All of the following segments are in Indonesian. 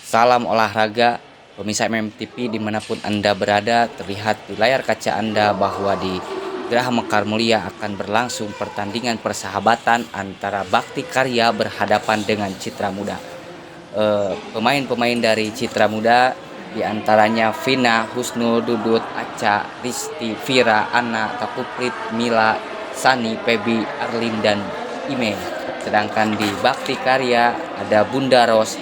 Salam olahraga, pemirsa MMTV dimanapun Anda berada. Terlihat di layar kaca Anda bahwa di Geraha Mekar Mulia akan berlangsung pertandingan persahabatan antara Bakti Karya berhadapan dengan Citra Muda. Pemain-pemain dari Citra Muda diantaranya Vina, Husnul, Dudut, Aca, Risti, Vira, Ana, Takuprit, Mila, Sani, Pebi, Arlin, dan Ime. Sedangkan di Bakti Karya ada Bunda Ros,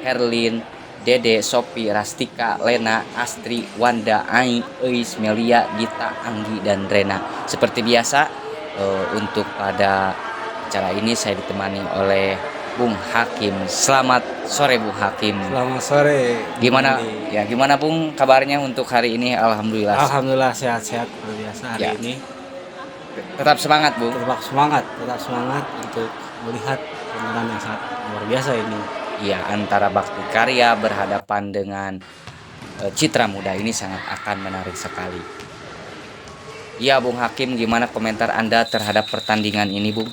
Herlin, Dede, Sopi, Rastika, Lena, Astri, Wanda, Ai, Eis, Melia, Gita, Anggi, dan Rena. Seperti biasa, untuk pada acara ini saya ditemani oleh Bung Hakim. Selamat sore Bung Hakim. Selamat sore. Gimana Bung ya gimana Bung kabarnya untuk hari ini? Alhamdulillah. Alhamdulillah sehat-sehat luar biasa hari Ya. ini. Tetap semangat Bung. Tetap semangat untuk melihat pertandingan yang sangat luar biasa ini. Ya, antara Bakti Karya berhadapan dengan Citra Muda ini sangat akan menarik sekali. Ya Bung Hakim, gimana komentar Anda terhadap pertandingan ini Bung?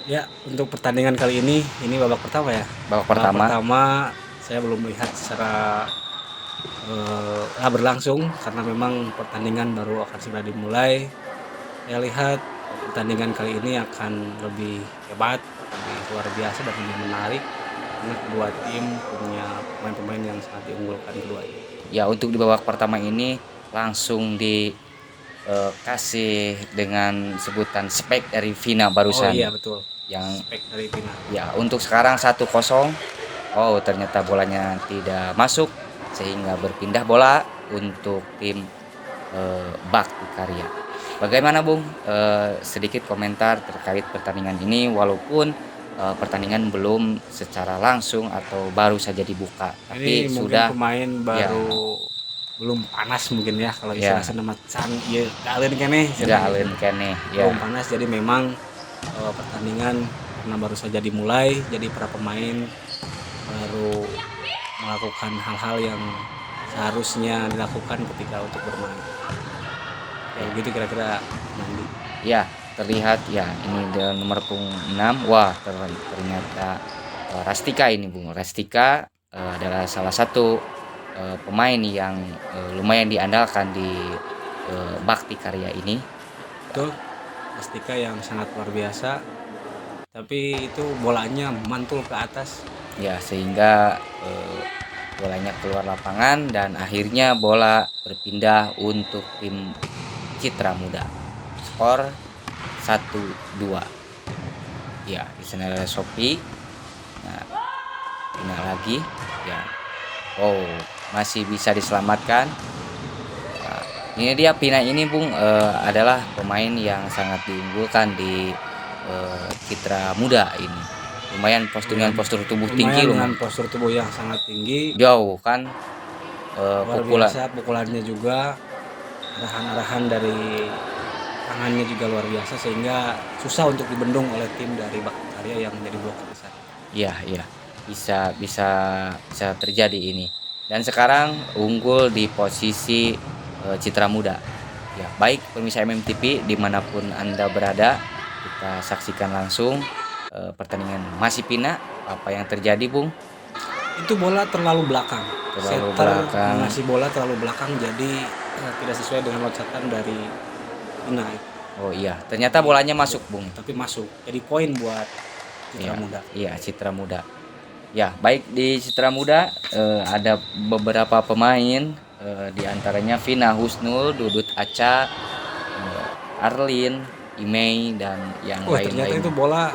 Ya, untuk pertandingan kali ini babak pertama ya. Babak Babak pertama. pertama saya belum melihat secara berlangsung karena memang pertandingan baru akan segera dimulai. Saya lihat pertandingan kali ini akan lebih hebat, lebih luar biasa dan lebih menarik karena kedua tim punya pemain-pemain yang sangat diunggulkan keduanya. Ya, untuk di babak pertama ini langsung dikasih dengan sebutan spek dari Vina barusan. Oh iya betul. Yang Spek dari Vina. ya untuk sekarang 1-0. Oh, ternyata bolanya tidak masuk sehingga berpindah bola untuk tim Bakti Karya. Bagaimana Bung? Sedikit komentar terkait pertandingan ini walaupun pertandingan belum secara langsung atau baru saja dibuka, tapi Ini sudah mungkin pemain ya baru belum panas mungkin ya kalau ya istilah nama can ieu kalian keneh sudah alin kene ya. belum panas jadi memang pertandingan karena baru saja dimulai jadi para pemain baru melakukan hal-hal yang seharusnya dilakukan ketika untuk bermain. Ya begitu kira-kira nanti. Ya, terlihat ya ini dengan nomor punggung 6. Wah, ternyata Rastika ini Bung. Rastika adalah salah satu pemain yang lumayan diandalkan di Bakti Karya ini. Betul. Astika yang sangat luar biasa. Tapi itu bolanya mantul ke atas. Ya, sehingga bolanya keluar lapangan dan akhirnya bola berpindah untuk tim Citra Muda. Skor 1-2. Ya, di sana ada Sopi. Nah, final lagi. Ya. Oh, masih bisa diselamatkan. Nah, ini dia Pina ini Bung adalah pemain yang sangat diunggulkan di Citra Muda ini. Lumayan postur tubuh tinggi dengan postur tubuh yang sangat tinggi. Jauh kan Luar biasa pukulannya juga. Arahan-arahan dari tangannya juga luar biasa sehingga susah untuk dibendung oleh tim dari Bakti Karya yang menjadi blok besar. Iya, iya. Bisa terjadi ini. Dan sekarang unggul di posisi Citra Muda. Ya, baik pemirsa MMTV dimanapun Anda berada, kita saksikan langsung pertandingan masih Pina. Apa yang terjadi, Bung? Itu bola terlalu belakang. Ngasih bola terlalu belakang jadi tidak sesuai dengan loncatan dari Pina. Oh iya, ternyata bolanya masuk, Bung. Tapi masuk. Jadi poin buat Citra Muda. Iya, Citra Muda. Ya, baik di Citra Muda ada beberapa pemain di antaranya Vina, Husnul, Dudut, Aca, Arlin, Imei, dan yang lain-lain. Ternyata itu bola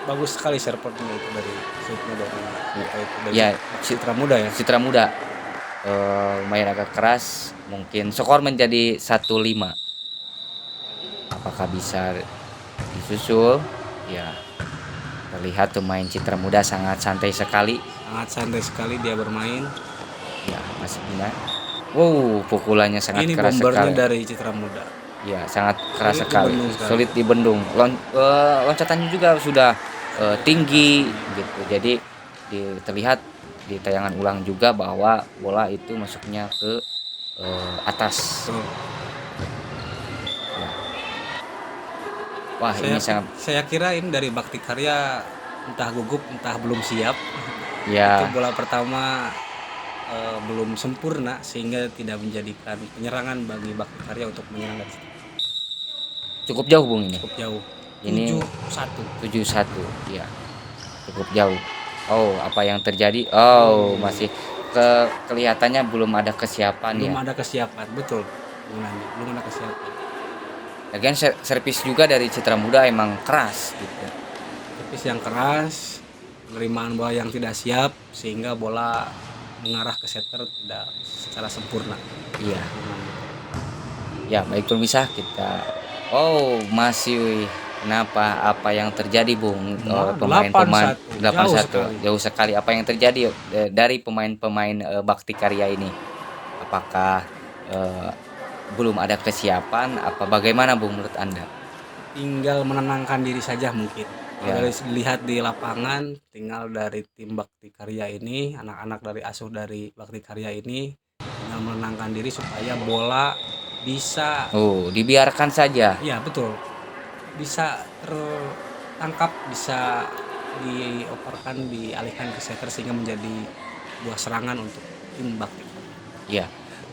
bagus sekali serportnya itu dari shootnya dari ya, Citra Muda ya. Citra Muda lumayan agak keras, mungkin skor menjadi 1-5. Apakah bisa disusul? Ya, terlihat pemain Citra Muda sangat santai sekali. Sangat santai sekali dia bermain. Ya, masih Pina. Wow, pukulannya sangat ini keras sekali. Ini bombernya dari Citra Muda. Ya, sangat keras sekali. Sulit dibendung. Loncatannya juga sudah tinggi gitu. Jadi terlihat di tayangan ulang juga bahwa bola itu masuknya ke atas. Ya. Wah, ini sangat. Saya kira ini dari Bakti Karya entah gugup entah belum siap. Itu Ya, bola pertama belum sempurna sehingga tidak menjadikan penyerangan bagi Bakti Karya untuk menyerang dari situ. cukup jauh Bung ini. Cukup jauh. Ini 7-1. 7-1. Ya, cukup jauh. Oh, apa yang terjadi? Oh, masih kelihatannya belum ada kesiapan Belum ya. ada kesiapan, betul. Bung Nandi, belum ada kesiapan. Lagian servis juga dari Citra Muda emang keras gitu. Servis yang keras, penerimaan bola yang tidak siap sehingga bola mengarah ke setter tidak secara sempurna. Iya. Ya, baik pemirsa kita. Oh, masih kenapa? Apa yang terjadi, Bung? Pemain-pemain 8-1, 8-1 sekali. jauh sekali. Apa yang terjadi dari pemain-pemain Bakti Karya ini? Apakah eh, belum ada kesiapan? Apa bagaimana, Bung, menurut Anda? Tinggal menenangkan diri saja mungkin. Kalau Ya. dari dilihat di lapangan, tinggal dari tim Bakti Karya ini, anak-anak dari asuh dari Bakti Karya ini tinggal menenangkan diri supaya bola bisa, Oh, dibiarkan saja. ya betul, bisa tertangkap, bisa dioperkan, dialihkan ke setter sehingga menjadi buah serangan untuk tim Bakti Karya. Ya,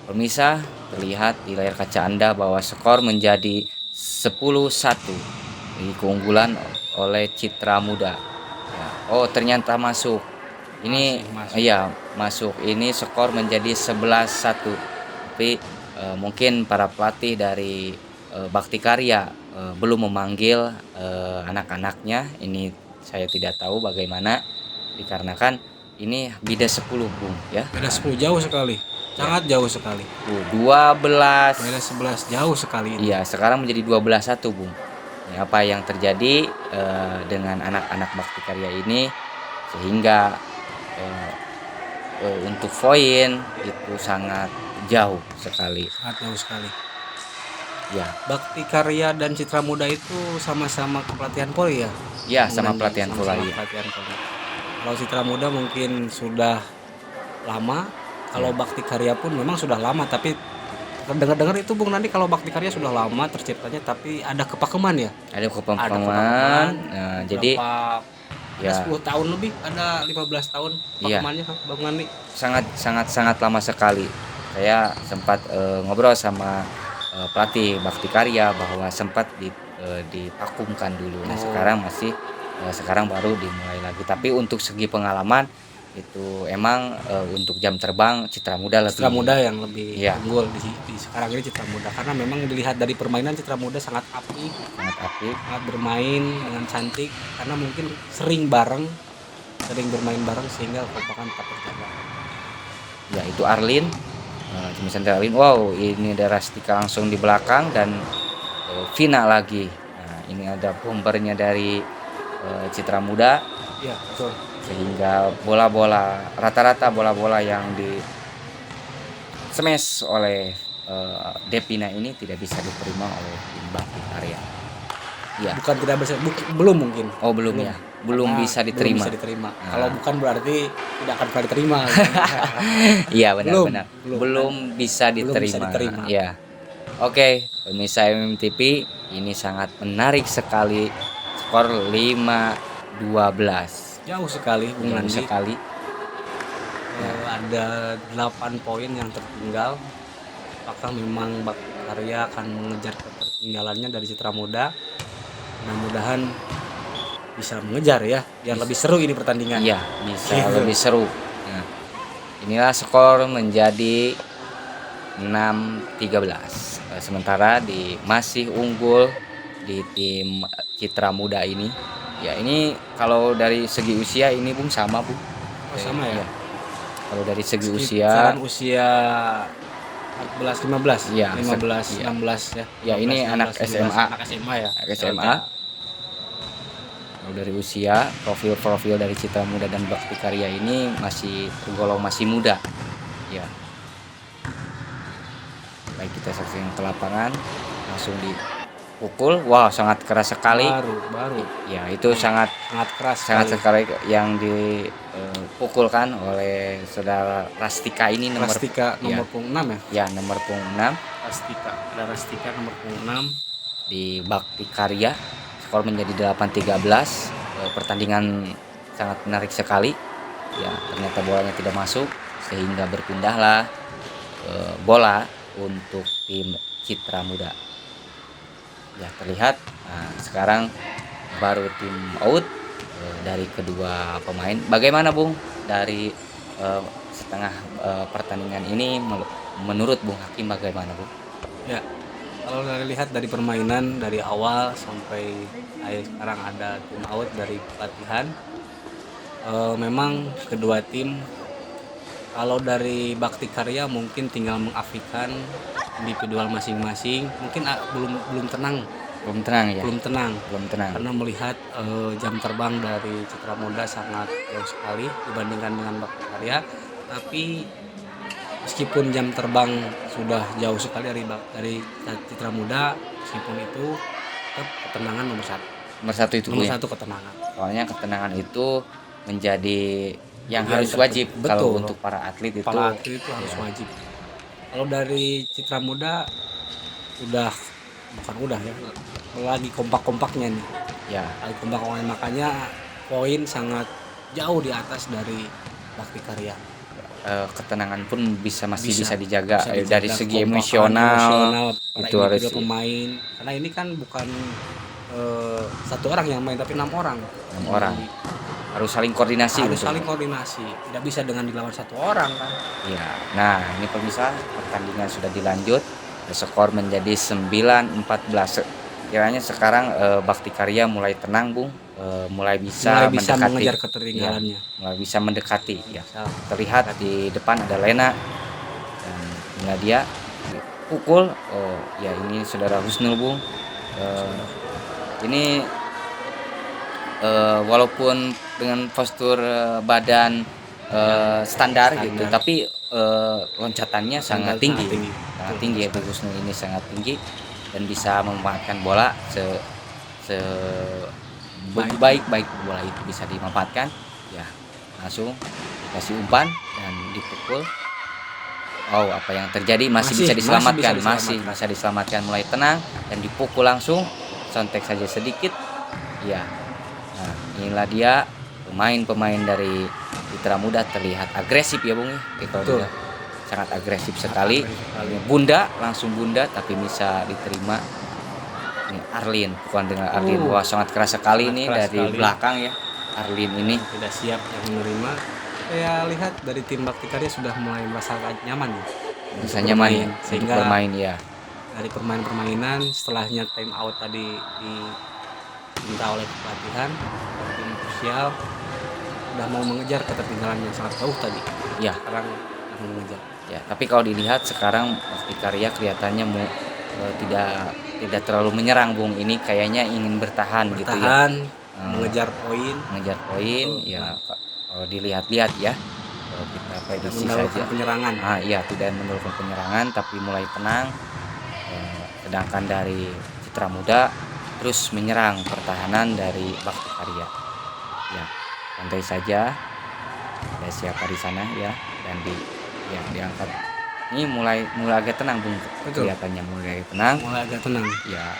pemirsa, terlihat di layar kaca Anda bahwa skor menjadi 10-1 di keunggulan oleh Citra Muda. Ya. Oh, ternyata masuk. Ini Masih. iya, masuk. Ini skor menjadi 11-1. Tapi mungkin para pelatih dari Bakti Karya belum memanggil anak-anaknya. Ini saya tidak tahu bagaimana dikarenakan ini beda 10, Bung, ya. Beda 10 jauh sekali. Sangat jauh sekali. 12. Beda 11 jauh sekali ini. Iya, sekarang menjadi 12-1, Bung. Ini apa yang terjadi dengan anak-anak Bakti Karya ini sehingga eh, untuk poin itu sangat jauh sekali. Sangat jauh sekali. Ya, Bakti Karya dan Citra Muda itu sama-sama kepelatihan Polri ya? ya sama Bung Nandi, pelatihan sama-sama Polri. pelatihan Polri. Kalau Citra Muda mungkin sudah lama, kalau Ya. Bakti Karya pun memang sudah lama, tapi dengar-dengar itu Bung Nandi kalau Bakti Karya sudah lama terciptanya tapi ada kepakeman ya? Ada Ada kepakeman. kepakeman. Jadi Ada ya 10 tahun lebih, ada 15 tahun Iya. kepakemannya Bung Nandi. sangat lama sekali. Saya sempat ngobrol sama pelatih Bakti Karya bahwa sempat divakumkan dulu. Nah, sekarang baru dimulai lagi. Tapi untuk segi pengalaman itu emang untuk jam terbang Citra Muda lebih. Citra Muda yang lebih Iya. unggul di sekarang ini Citra Muda karena memang dilihat dari permainan Citra Muda sangat apik, Sangat apik. sangat bermain dengan cantik karena mungkin sering bermain bareng sehingga kompakan tetap terjaga. Ya, itu Arlin. Jemisan dari Arlin. Wow, ini ada Rastika langsung di belakang dan Vina lagi. Nah, ini ada bombernya dari Citra Muda. Iya, betul. Sehingga rata-rata bola-bola yang di smash oleh Devina ini tidak bisa diterima oleh tim Bakti Karya. Ya. Bukan tidak bisa, belum mungkin. Oh, belum ya. Belum Karena bisa diterima. Belum bisa diterima. Nah. Kalau bukan berarti tidak akan pernah diterima. Iya, benar-benar. Belum. Belum bisa diterima. Ya. Oke, pemirsa MMTV, ini sangat menarik sekali. Skor 5-12. Jauh sekali Bung Jauh Nandi. sekali. Ada 8 poin yang tertinggal. Apakah memang Bakti Karya akan mengejar ketertinggalannya dari Citra Muda? Mudah-mudahan bisa mengejar ya, biar lebih seru ini pertandingan. Iya, bisa Gitu. lebih seru. Nah, inilah skor menjadi 6-13. Sementara masih unggul di tim Citra Muda ini. Ya, ini kalau dari segi usia ini Bung sama, Bung. Oh, sama ya. Kalau dari segi usia, Sekitaran usia 14 15. Iya, 15 iya. 16 ya. Ya, ini 15, anak 16, SMA. Anak SMA ya. Anak SMA. Kalau dari usia, profil dari Citra Muda dan Bakti Karya ini masih tergolong masih muda. Ya. Baik, kita saksikan ke lapangan, langsung dipukul. Wah, sangat keras sekali. Baru. Ya, itu sangat keras sekali yang dipukulkan oleh saudara Rastika ini nomor Rastika nomor ya, punggung 6 ya. ya nomor punggung 6 Rastika nomor punggung 6 di Bakti Karya. Skor menjadi 8-13. Pertandingan sangat menarik sekali. Ya, ternyata bolanya tidak masuk sehingga berpindahlah bola untuk tim Citra Muda. Ya, terlihat sekarang baru tim out dari kedua pemain. Bagaimana Bung dari setengah pertandingan ini menurut Bung Hakim bagaimana Bung? Ya, kalau lihat dari permainan dari awal sampai sekarang ada tim out dari pelatihan, memang kedua tim kalau dari bakti karya mungkin tinggal mengafikan individual masing-masing, mungkin belum tenang, Belum tenang ya? belum tenang Belum tenang. karena melihat jam terbang dari Citra Muda sangat jauh sekali dibandingkan dengan bakti karya. Tapi meskipun jam terbang sudah jauh sekali dari Citra Muda, meskipun itu tetap ketenangan nomor satu. Nomor satu itu Nomor Bung ya? satu ketenangan. Soalnya ketenangan itu menjadi yang Ya, harus wajib betul. kalau untuk para atlet itu. Para atlet itu harus ya, wajib. Kalau dari Citra Muda bukan udah ya, lagi kompak-kompaknya nih. ya Lagi kompak-kompaknya, makanya poin sangat jauh di atas dari bakti karya. ketenangan pun masih bisa Bisa dijaga, dijaga, dari segi kekompakan emosional para itu harus individu pemain, karena ini kan bukan satu orang yang main tapi 6 orang. 6 orang harus saling koordinasi Harus untuk- saling koordinasi, tidak bisa dengan dilawan satu orang kan. Ya, nah ini pemirsa pertandingan sudah dilanjut, skor menjadi 9-14. Kiranya sekarang Bakti Karya mulai tenang Bung, mulai bisa mendekati, mengejar ketertinggalannya. mulai bisa mendekati ya. Bisa. Terlihat di depan ada Lena dan Nadia pukul. Oh ya, ini saudara Husnul Bung. Ini walaupun dengan postur badan standar gitu, tapi loncatannya sangat tinggi. Sangat tinggi ya, Husnul ini sangat tinggi dan bisa memanfaatkan bola baik bola itu bisa dimanfaatkan. Ya, langsung dikasih umpan dan dipukul. Oh, apa yang terjadi masih bisa diselamatkan, masih bisa diselamatkan, mulai tenang dan dipukul langsung, sontek saja sedikit. Ya. Nah, inilah dia pemain-pemain dari Citra Muda, terlihat agresif ya Bung ya. Itu sangat agresif sekali. Bunda tapi bisa diterima. Ini Arlin, bukan dengan Arlin. Wah, sangat keras sekali ini dari belakang ya. Arlin ini tidak siap yang menerima. Saya lihat dari tim Bakti Karya sudah mulai merasa nyaman ya. Bisa nyaman ya sehingga untuk bermain ya. Dari permainan setelahnya time out tadi diminta oleh pelatihan tim krusial, sudah mau mengejar ketertinggalan yang sangat jauh tadi. Ya, sekarang mau mengejar. Ya, tapi kalau dilihat sekarang Bakti Karya kelihatannya tidak terlalu menyerang Bung. Ini kayaknya ingin bertahan gitu ya. Mengejar poin. Ya. Kalau dilihat-lihat ya, kalau kita prediksi saja penyerangan. Iya, tidak menurunkan penyerangan tapi mulai tenang. Sedangkan dari Citra Muda terus menyerang pertahanan dari Bakti Karya. Ya, santai saja. Ada siapa di sana ya, dan diangkat. Ini mulai agak tenang Bung. Kelihatannya mulai agak tenang. Ya.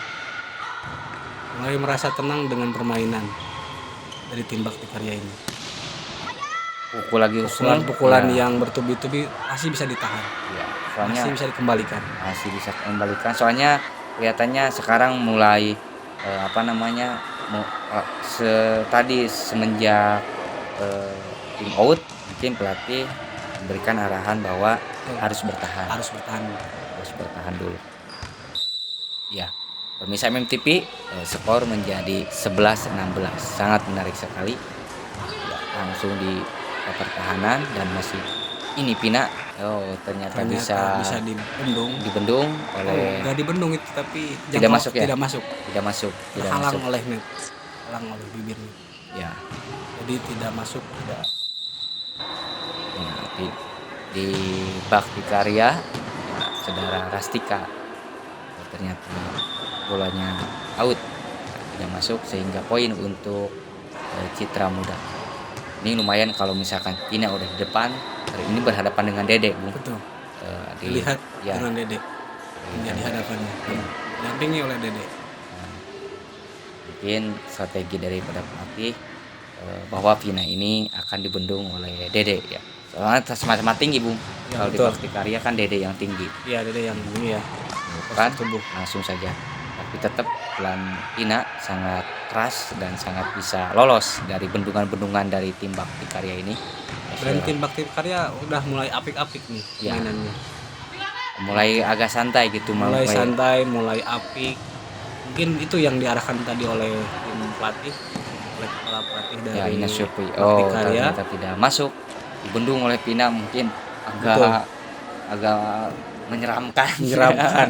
Mulai merasa tenang dengan permainan dari tim Bakti Karya ini. Pukulan yang bertubi-tubi masih bisa ditahan. Ya, soalnya masih bisa dikembalikan. Soalnya kelihatannya sekarang mulai tadi semenjak tim out, mungkin pelatih memberikan arahan bahwa harus bertahan dulu. Ya. Pemirsa MMTV, skor menjadi 11-16. Sangat menarik sekali. Ya, langsung di pertahanan dan masih ini Pina. Ternyata bisa dibendung oleh enggak dibendung itu, tapi tidak masuk. Halang oleh net. Halang oleh bibirnya. Ya. Jadi tidak masuk, tidak. Ya, di Bakti Karya ya, saudara Rastika ternyata bolanya out, tidak masuk sehingga poin untuk Citra Muda. Ini lumayan kalau misalkan Pina udah di depan, ini berhadapan dengan Dede Bung. Betul. Dilihat dengan Dede menjadi hadapannya, didampingi oleh Dede. Mungkin strategi daripada pelatih bahwa Vina ini akan dibendung oleh Dede ya. Soalnya sama-sama tinggi, Bung. Ya, Kalau di betul. Bakti Karya kan Dede yang tinggi. Iya, Dede yang ini ya. Kan Postur tubuh. langsung saja. Tapi tetap pelan Vina sangat keras dan sangat bisa lolos dari bendungan-bendungan dari tim Bakti Karya ini. Dan tim Bakti Karya udah mulai apik-apik nih Ya. mainannya. Mulai agak santai gitu, Mulai santai, mulai apik. Mungkin itu yang diarahkan tadi oleh tim pelatih, oleh kepala pelatih dari ya ini Syukri. Bakti Oh, Karya. ternyata tidak masuk. Dibendung oleh Vina mungkin Betul. agak menyeramkan. Menyeramkan.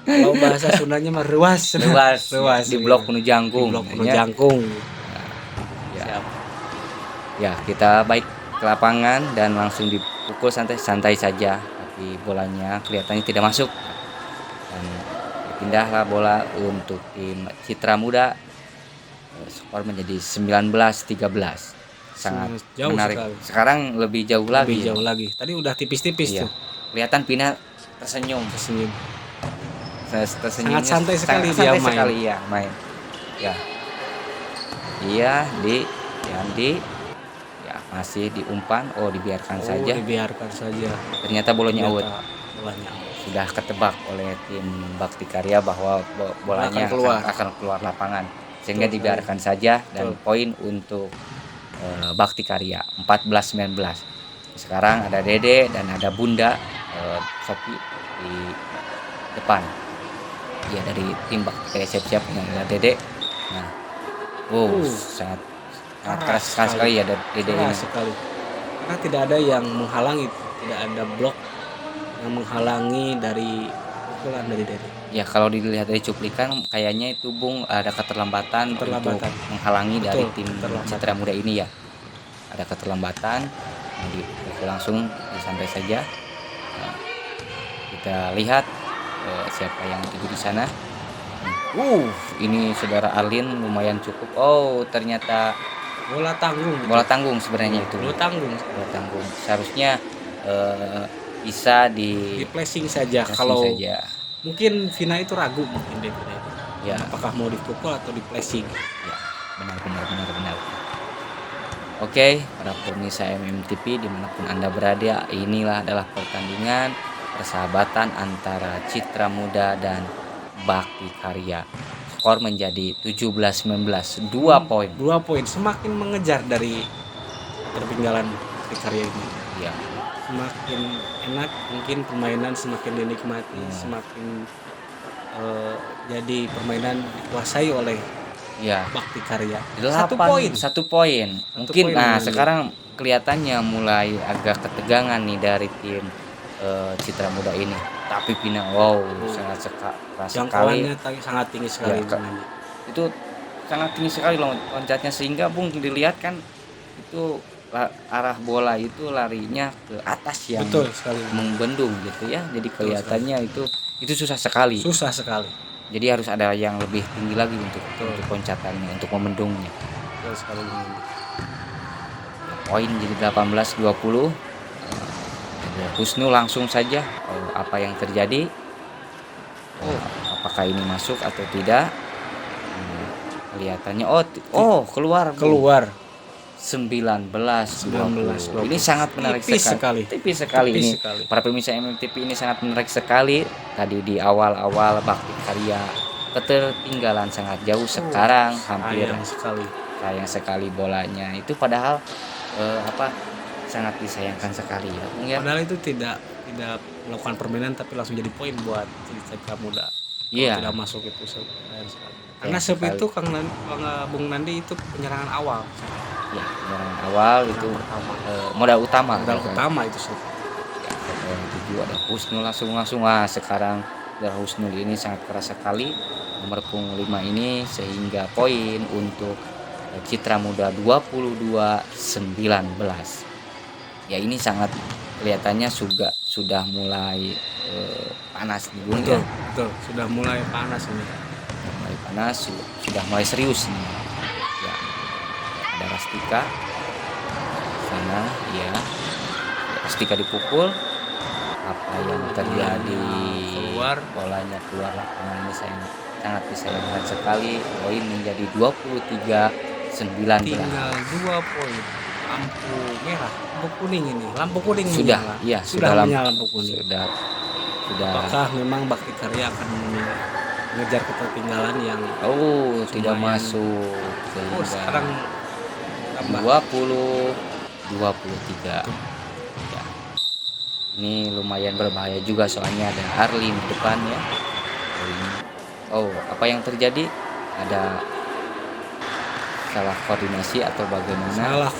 Kalau bahasa Sundanya mah ruas. Luas di blok penuh Di jangkung. blok penuh Ya. jangkung. Ya. Siap. Ya, kita baik ke lapangan dan langsung dipukul santai-santai saja, tapi bolanya kelihatannya tidak masuk. Dan berpindahlah bola untuk tim Citra Muda. Skor menjadi 19-13. Sangat Jauh menarik. sekali. Sekarang lebih jauh lagi. Lebih jauh lagi. Tadi udah tipis-tipis Iya. tuh. Kelihatan Pina tersenyum. Tersenyum. Tersenyumnya Sangat santai sekali dia santai main. sekali ya main. Ya. Iya, Yandi. Ya, masih diumpan. Oh, dibiarkan saja. Dibiarkan saja. Ternyata bolanya out. Bolanya out. Sudah ketebak oleh tim Bakti Karya bahwa bolanya akan keluar lapangan, sehingga Betul, dibiarkan saja dan Betul. poin untuk Bakti Karya 14-19. Sekarang ada Dede dan ada Bunda Sopi di depan. Dia dari tim Bakti Karya siap-siap dengan ada Dede. Nah, sangat keras sekali ya Dede ini. Sekali. Karena tidak ada yang menghalangi, tidak ada blok yang menghalangi dari pukulan dari Dede. Ya, kalau dilihat dari cuplikan kayaknya itu Bung ada keterlambatan untuk menghalangi dari tim Citra Muda ini ya. Ada keterlambatan, langsung disantai saja. Nah, kita lihat siapa yang tuju di sana. Ini saudara Arlin lumayan cukup. Oh, ternyata bola tanggung. Bola tanggung sebenarnya itu. Bola tanggung. Seharusnya bisa di flashing saja. Kalau mungkin Vina itu ragu mungkin deh. Ya. Apakah mau dipukul atau di flashing? Ya, benar. Oke, para pemirsa MMTP dimanapun Anda berada, inilah adalah pertandingan persahabatan antara Citra Muda dan Bakti Karya. Skor menjadi 17-19, 2 poin. 2 poin, semakin mengejar dari ketertinggalan Bakti Karya ini. Iya. Semakin enak, mungkin permainan semakin dinikmati, semakin jadi permainan dikuasai oleh Bakti Karya. 1 poin. Mungkin sekarang kelihatannya mulai agak ketegangan nih dari tim Citra Muda ini. Tapi Pina sangat keras sekali. Jangkauannya sangat tinggi sekali. Itu sangat tinggi sekali loncatnya, sehingga Bung dilihat kan itu arah bola itu larinya ke atas yang membendung gitu ya. Jadi kelihatannya itu susah sekali. Jadi harus ada yang lebih tinggi lagi untuk loncatannya, untuk membendungnya. Poin jadi 18-20. Husnu langsung saja. Apa yang terjadi? Apakah ini masuk atau tidak? Kelihatannya keluar. 19-20. Ini sangat menarik sekali. Tipis sekali ini. Para pemirsa MMTP ini sangat menarik sekali. Tadi di awal-awal Bakti Karya ketertinggalan sangat jauh, sekarang hampir sayang sekali bolanya. Itu padahal sangat disayangkan sekali ya. Padahal itu tidak melakukan permainan tapi langsung jadi poin buat Citra Muda. Iya. Tidak masuk itu sayang sekali. Karena itu Bung Nandi itu penyerangan awal. Ya, penyerangan awal itu modal utama itu sih. Tujuh ada Husnul langsung. Sekarang dari Husnul ini sangat keras sekali nomor punggung 5 ini, sehingga poin untuk Citra Muda 22-19. Ya, ini sangat kelihatannya sudah mulai panas nih Bung. Betul, sudah mulai panas ini. Sudah mulai serius nih. Ya. Ada Rastika sana, ya. Rastika dipukul. Apa yang terjadi? Bolanya keluar lapangan ini sangat disayangkan sekali. Poin menjadi 23-19. 19. Tinggal 2 poin. Lampu merah, lampu kuning ini. Lampu kuning Sudah, menyala. iya, Sudah sudah menyala lampu kuning. sudah Apakah memang Bakti Karya akan mengejar ketertinggalan yang tidak lumayan? masuk Oh, sekarang sehingga tambah 20-23. Ya. Ini lumayan berbahaya juga soalnya ada Arlin di depan ya. Oh, apa yang terjadi? Ada salah koordinasi atau bagaimana? Salah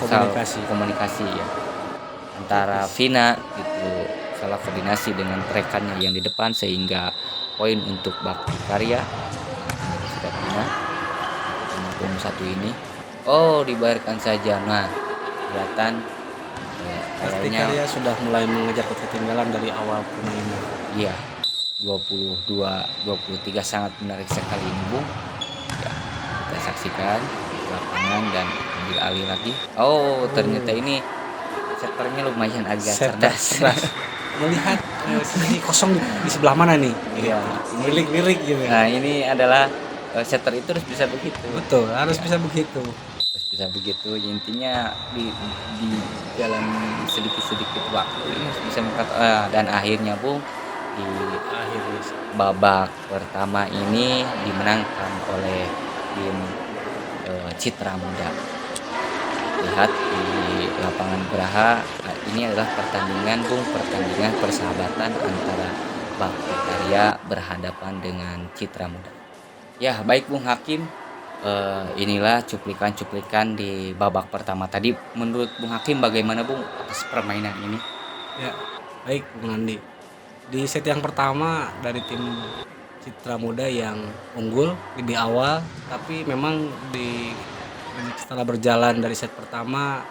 komunikasi ya antara Vina gitu, salah koordinasi dengan rekannya yang di depan sehingga poin untuk Bakti Karya. Sudah Vina nomor 1 ini. Oh, dibayarkan saja. Nah, kelihatan Bakti kayaknya Karya sudah mulai mengejar ketertinggalan dari awal permainan. iya, 22-23 sangat menarik sekali ini, Bung. Ya, kita saksikan lapangan dan ambil alih lagi. Oh, ternyata ini setternya lumayan agak cerdas. Melihat sisi kosong di sebelah mana nih? Iya, Lirik-lirik gitu. Nah, ini adalah setter itu harus bisa begitu. Betul, harus Ya, bisa begitu. harus bisa begitu. Intinya di jalan sedikit-sedikit waktu ini harus bisa dan akhirnya, Bung, di Akhirnya babak pertama ini dimenangkan oleh tim Citra Muda. Lihat di lapangan Geraha, ini adalah pertandingan persahabatan antara Bakti Karya berhadapan dengan Citra Muda. Ya, baik Bung Hakim, inilah cuplikan-cuplikan di babak pertama tadi. Menurut Bung Hakim bagaimana Bung atas permainan ini? Ya, baik Bung Andi. Di set yang pertama dari tim Citra Muda yang unggul lebih awal, tapi memang setelah berjalan dari set pertama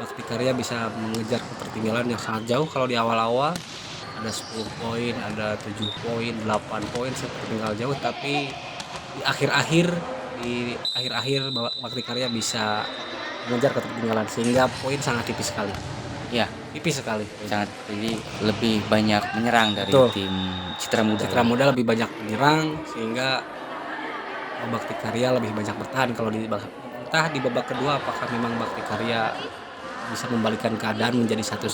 Bakti Karya bisa mengejar ketertinggalan yang sangat jauh. Kalau di awal-awal ada 10 poin, ada 7 poin, 8 poin tertinggal jauh, tapi di akhir-akhir Bakti Karya bisa mengejar ketertinggalan sehingga poin sangat tipis sekali. Ya, Tipis sekali. sangat jadi lebih banyak menyerang dari Betul. tim Citra Muda. Citra Muda lebih banyak menyerang sehingga Bakti Karya lebih banyak bertahan. Kalau entah di babak kedua apakah memang Bakti Karya bisa membalikkan keadaan menjadi 1-1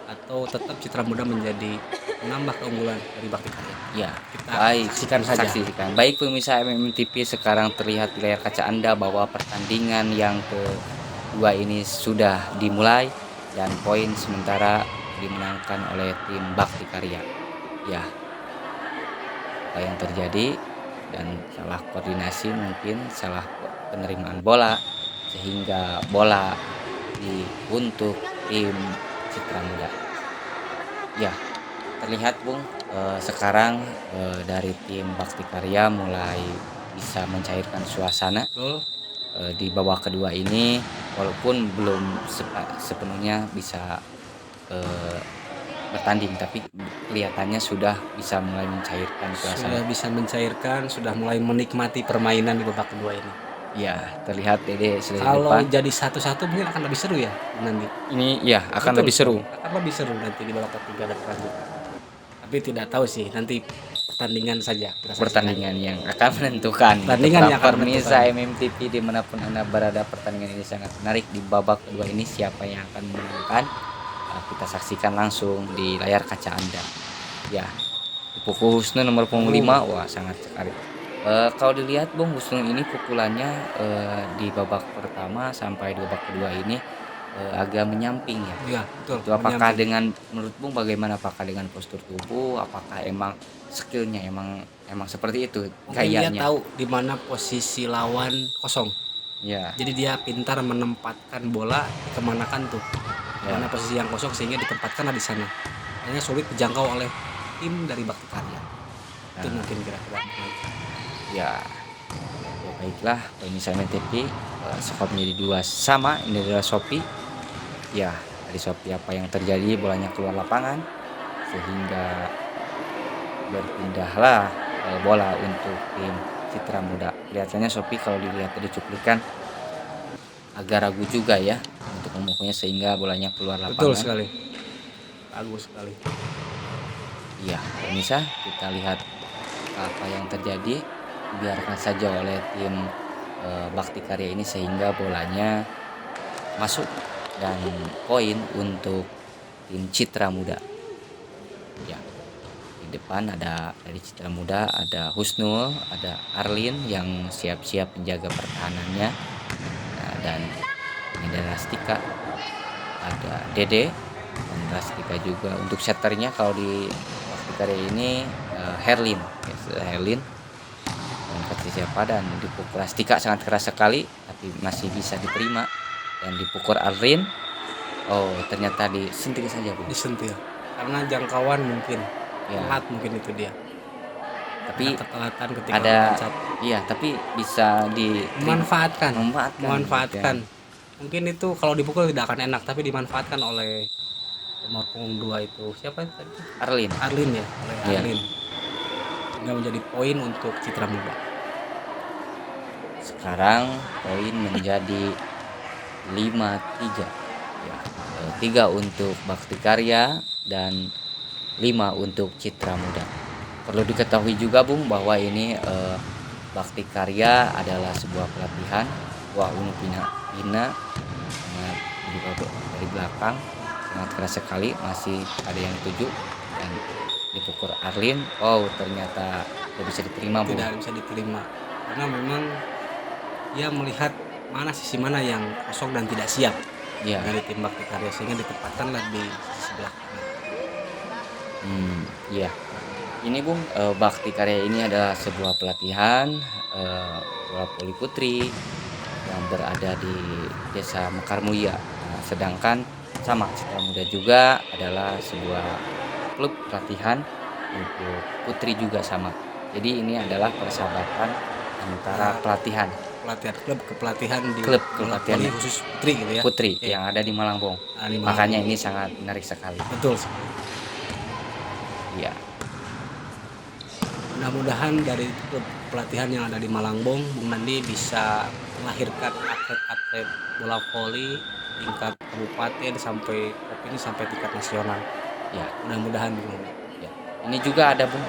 atau tetap Citra Muda menjadi menambah keunggulan dari Bakti Karya. Ya, Kita baik, saksikan saja. Baik pemirsa MMTV, sekarang terlihat di layar kaca Anda bahwa pertandingan yang kedua ini sudah dimulai dan poin sementara dimenangkan oleh tim Bakti Karya. Ya, apa yang terjadi dan salah koordinasi, mungkin salah penerimaan bola sehingga bola untuk tim Citra Muda. Ya, terlihat Bung, sekarang dari tim Bakti Karya mulai bisa mencairkan suasana. Betul. Di babak kedua ini walaupun belum sepenuhnya bisa bertanding, tapi kelihatannya sudah bisa mulai mencairkan suasana. Sudah bisa mencairkan, sudah mulai menikmati permainan di babak kedua ini. Ya, terlihat Dede sudah di Kalau depan. jadi 1-1 mungkin akan lebih seru ya nanti. Ini ya akan Betul, lebih seru. akan lebih seru nanti di babak ketiga dan selanjutnya. Tapi tidak tahu sih, nanti pertandingan saja. Pertandingan yang akan menentukan. Pertandingan yang akan pemirsa menentukan. MMTV dimanapun Anda berada, pertandingan ini sangat menarik. Di babak kedua ini siapa yang akan memenangkan? Kita saksikan langsung di layar kaca Anda. Ya, pukul Husnu nomor punggung 5, wah sangat sekali. Kalau dilihat Bung, Husnu ini pukulannya di babak pertama sampai di babak kedua ini agak menyamping ya. Iya, betul. Itu apakah dengan menurut Bung bagaimana, apakah dengan postur tubuh, apakah emang skillnya emang seperti itu Dia kayaknya? tahu di mana posisi lawan kosong. Ya, Jadi dia pintar menempatkan bola kemanakan tuh. Ya. Mana posisi yang kosong sehingga ditempatkanlah di sana. Hanya sulit dijangkau oleh tim dari Bakti Karya. Itu mungkin kira-kira. ya, baiklah pemirsa MTV, skor menjadi 2-2. Ini adalah Shopee. Ya, dari Shopee apa yang terjadi, bolanya keluar lapangan sehingga berpindahlah bola untuk tim Citra Muda. Kelihatannya Shopee kalau dilihat dari cuplikan agak ragu juga ya untuk memukulnya sehingga bolanya keluar lapangan. Betul sekali. Bagus sekali. Iya, pemirsa, kita lihat apa yang terjadi. Biarkan saja oleh tim Bakti Karya ini sehingga bolanya masuk dan poin untuk tim Citra Muda. Ya, di depan ada dari Citra Muda ada Husnul, ada Arlin yang siap-siap menjaga pertahanannya. Nah, dan ini ada Rastika, ada Dede dan Rastika juga. Untuk setternya kalau di Bakti Karya ini Herlin, ya, Herlin angkat siapa dan dipukul Rastika sangat keras sekali tapi masih bisa diterima dan dipukul Arlin. Oh, ternyata disentil saja, Bu. Disentil karena jangkauan mungkin Ya, telat, mungkin itu dia. tapi Ada ketelatan ketika ada loncat. iya, tapi bisa Memanfaatkan. memanfaatkan. Mungkin itu kalau dipukul tidak akan enak, tapi dimanfaatkan oleh nomor punggung 2 itu. Siapa tadi? Arlin. Arlin ya, oleh Iya. Arlin. Sehingga menjadi poin untuk Citra Muda. Sekarang poin menjadi 5-3. Ya, 3 untuk Bakti Karya dan 5 untuk Citra Muda. Perlu diketahui juga, Bung, bahwa ini Bakti Karya adalah sebuah pelatihan. Wah, Unu Pina sangat dari belakang sangat keras sekali, masih ada yang tuju dan dipukul Arlin. Oh, ternyata tidak bisa diterima, Bung. Tidak bisa diterima karena memang dia melihat sisi mana yang kosong dan tidak siap Iya. dari tim Bakti Karya, sehingga ditempatkanlah di sisi sebelah kanan. Iya. Ini, Bung, Bakti Karya ini adalah sebuah pelatihan bola voli putri yang berada di Desa Mekar Mulia. Nah, sedangkan sama Citra Muda juga adalah sebuah klub pelatihan untuk putri juga sama. Jadi ini adalah persahabatan antara pelatihan Klub kepelatihan di Klub bola kepelatihan voli khusus putri gitu ya. putri Iya. yang ada di Malangbong. Di Malang. Makanya ini sangat menarik sekali. Betul sekali. Iya. Mudah-mudahan dari klub pelatihan yang ada di Malangbong, Bung Nandi bisa melahirkan atlet-atlet bola voli tingkat kabupaten sampai provinsi sampai tingkat nasional. Ya. Mudah-mudahan, Bung Nandi. Ya. Ini juga ada, Bung,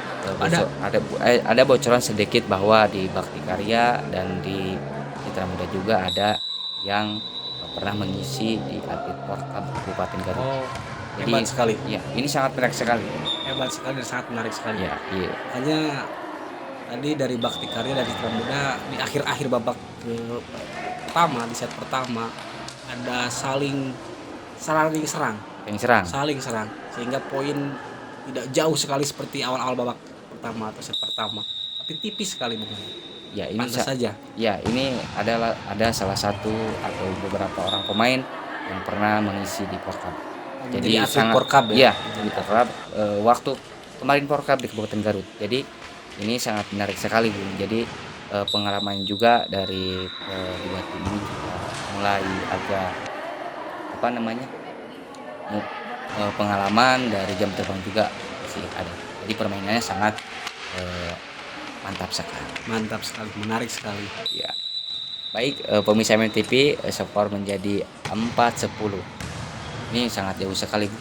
ada bocoran sedikit bahwa di Bakti Karya dan di Citra Muda juga ada yang pernah mengisi di atlet Porkab Kabupaten Garut. Oh, Jadi, hebat sekali. Ya, ini sangat menarik sekali. Hebat sekali dan sangat menarik sekali. Ya, iya. Makanya tadi dari Bakti Karya dan Citra Muda di akhir-akhir babak pertama, di set pertama ada saling serang, Saling serang. sehingga poin tidak jauh sekali seperti awal-awal babak pertama atau set pertama, tapi tipis sekali bukan? Ya, ini Pantas saja. Ya, ini ada salah satu atau beberapa orang pemain yang pernah mengisi di Porkab. Jadi atlet sangat Porkab ya. Iya, di Porkab waktu kemarin Porkab di Kabupaten Garut. Jadi ini sangat menarik sekali, Bung. Jadi pengalaman juga dari dua tim ini juga mulai agak pengalaman dari jam terbang juga masih ada. Jadi permainannya sangat mantap sekali, Menarik sekali. ya. Baik, pemirsa MTV, skor menjadi 4-10. Ini sangat jauh sekali, Bu.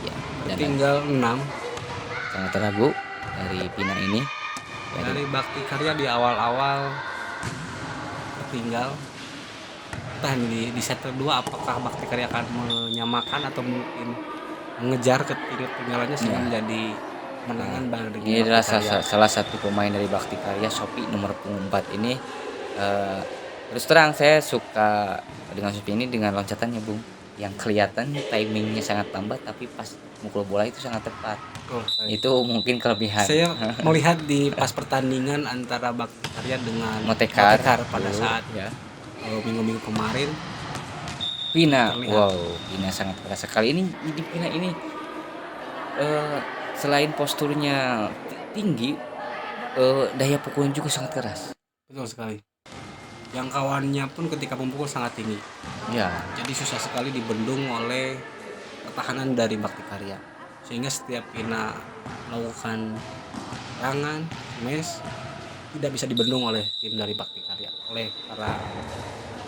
Ya, dan Tinggal 6 sangat ragu dari Pina ini. dari Bakti Karya di awal-awal tertinggal. Entah di set kedua apakah Bakti Karya akan menyamakan atau mungkin mengejar ketinggalannya sehingga menjadi kemenangan bagi Ini adalah Bakti Karya. salah satu pemain dari Bakti Karya, Sopi nomor punggung 4 ini. Terus terang saya suka dengan Sopi ini dengan loncatannya, Bung, yang kelihatan timingnya sangat lambat tapi pas mukul bola itu sangat tepat. Itu mungkin kelebihan. Saya melihat di pas pertandingan antara Bakti Karya dengan Motekar pada saat ya. minggu-minggu kemarin, Pina, terlihat. wow, Pina sangat keras sekali. Ini Pina ini selain posturnya tinggi, daya pukulnya juga sangat keras. betul sekali. Jangkauannya pun ketika memukul sangat tinggi. Ya, Jadi susah sekali dibendung oleh pertahanan dari Bakti Karya. Sehingga setiap Pina melakukan serangan, smash, tidak bisa dibendung oleh tim dari Bakti Karya, oleh para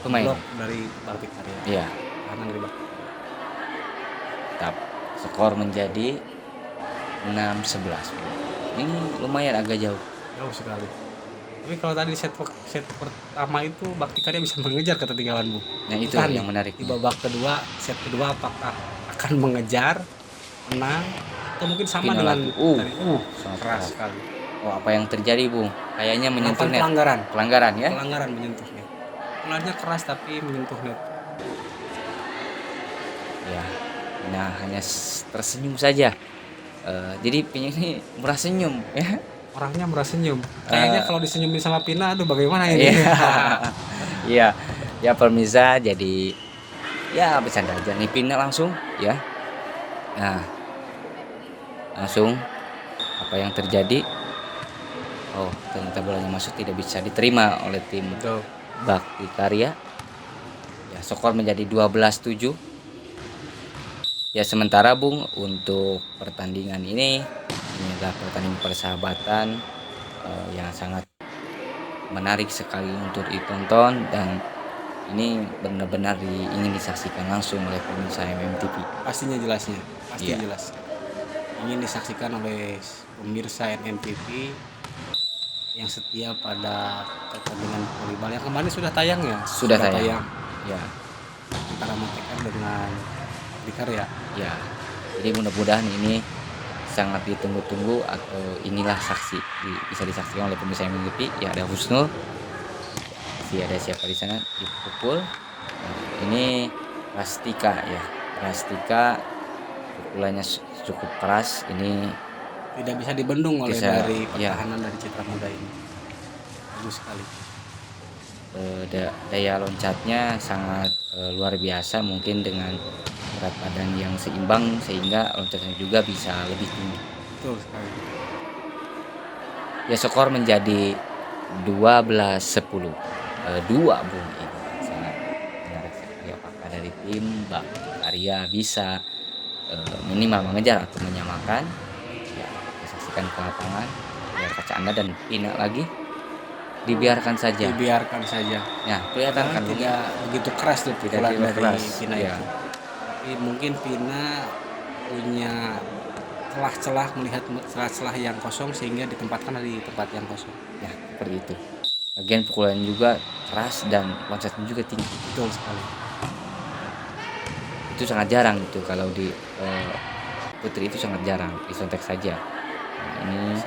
pemain. blok dari Bakti Karya. Ya, Pertahanan dari Bakti Karya. tetap skor menjadi 6-11. Ini lumayan agak jauh. Jauh sekali. Tapi kalau tadi set pertama itu Bakti Karya bisa mengejar ketertinggalan, Bu. Nah itu Entah yang nih, menarik di nih. babak kedua, set kedua apakah akan mengejar, menang, atau mungkin sama Final dengan lagi. tadi. Sangat Keras keras. sekali. Oh, apa yang terjadi, Bung? Kayaknya menyentuh Melakukan net. pelanggaran. Pelanggaran ya? Pelanggaran menyentuh net. Pukulannya keras tapi menyentuh net. Ya. Nah, hanya tersenyum saja. Jadi Pina ini murah senyum ya. Orangnya merasa senyum. Kayaknya kalau disenyumin sama Pina, aduh bagaimana ini? Iya. Iya. Ya pemirsa, jadi ya bercanda aja nih Pina langsung ya. Nah, langsung apa yang terjadi? Oh, ternyata bolanya masuk tidak bisa diterima oleh tim Betul. Bakti Karya. Ya, skor menjadi 12-7. Ya, sementara Bung untuk pertandingan ini adalah pertandingan persahabatan yang sangat menarik sekali untuk ditonton, dan ini benar-benar ingin disaksikan langsung oleh pemirsa MMTV. Pastinya jelasnya. Pasti Iya. jelas. Ingin disaksikan oleh pemirsa NNTV yang setia pada pertandingan volleyball yang kemarin sudah tayang ya. Sudah tayang. Ya, Antara MTK dengan Bakti Karya. ya. Jadi mudah-mudahan ini sangat ditunggu-tunggu, atau inilah bisa disaksikan oleh pemirsa MMTV. Ya, ada Husnul. Masih ada siapa di sana dipukul. Nah, ini Rastika ya. Rastika pukulannya cukup keras. Ini Tidak bisa dibendung oleh Bisa, dari ya. pertahanan dari Citra Muda ini. Bagus sekali. Daya loncatnya sangat luar biasa, mungkin dengan berat badan yang seimbang sehingga loncatnya juga bisa lebih tinggi. Betul sekali. Ya, skor menjadi 12-10. 2 Bung, ini sangat menarik sekali. Apakah dari tim Bakti Karya bisa minimal mengejar atau menyamakan? Ya, kita saksikan ke lapangan biar kaca Anda dan Pina lagi. Dibiarkan saja. Dibiarkan saja. Ya, kelihatan kan Bung, Tidak begitu keras tuh tidak pukulan terlalu dari keras. Pina Ya. itu. Tapi mungkin Pina punya celah-celah, melihat celah-celah yang kosong sehingga ditempatkan di tempat yang kosong. Ya, seperti itu. Bagian pukulan juga keras dan loncatnya juga tinggi. Betul sekali. Itu sangat jarang itu kalau di putri, itu sangat jarang, disontek saja. Nah, ini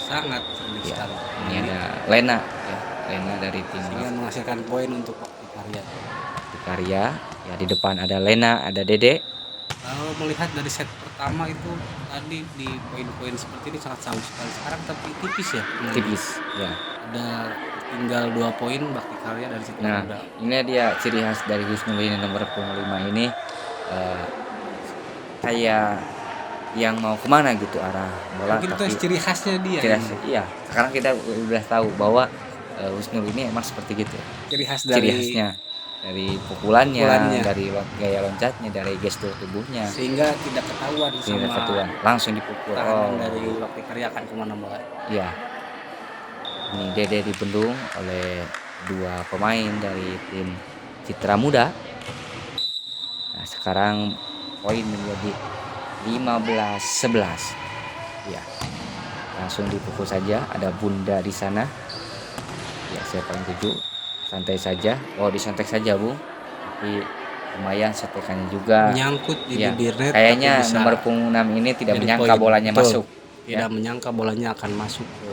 Sangat cerdik ya, sekali. ini ada Lena ya, Lena dari tim Sehingga menghasilkan poin untuk Bakti Karya. Bakti Karya. Ya, di depan ada Lena, ada Dede. Kalau melihat dari set pertama itu tadi di poin-poin seperti ini sangat jauh sekali. Sekarang tapi tipis ya. Tipis ya. Ada tinggal 2 poin Bakti Karya dari Citra Nah, Muda. ini dia ciri khas dari Husnul ini, nomor 5 ini kayak yang mau kemana gitu arah bola. Mungkin itu Tapi ciri khasnya dia. ciri ini. khas, iya. Sekarang kita udah tahu bahwa Husnul ini emang seperti gitu. Ciri khas Ciri dari khasnya dari pukulannya, Pukulannya. dari gaya loncatnya, dari gestur tubuhnya. sehingga tidak ketahuan Tidak sama ketuan, langsung dipukul. pertahanan dari Bakti Karya akan kemana-mana. Iya. Ini Dede dibendung oleh 2 pemain dari tim Citra Muda. Nah, sekarang poin menjadi 15-11. Ya, langsung dipukul saja. Ada Bunda di sana. Ya, siapa yang tuju? Santai saja. Oh, disontek saja, Bung. Tapi lumayan sotekannya juga. Menyangkut di Ya, bibir net, kayaknya tapi bisa nomor punggung 6 ini tidak jadi menyangka poin. bolanya Betul. masuk Tidak menyangka bolanya akan masuk ke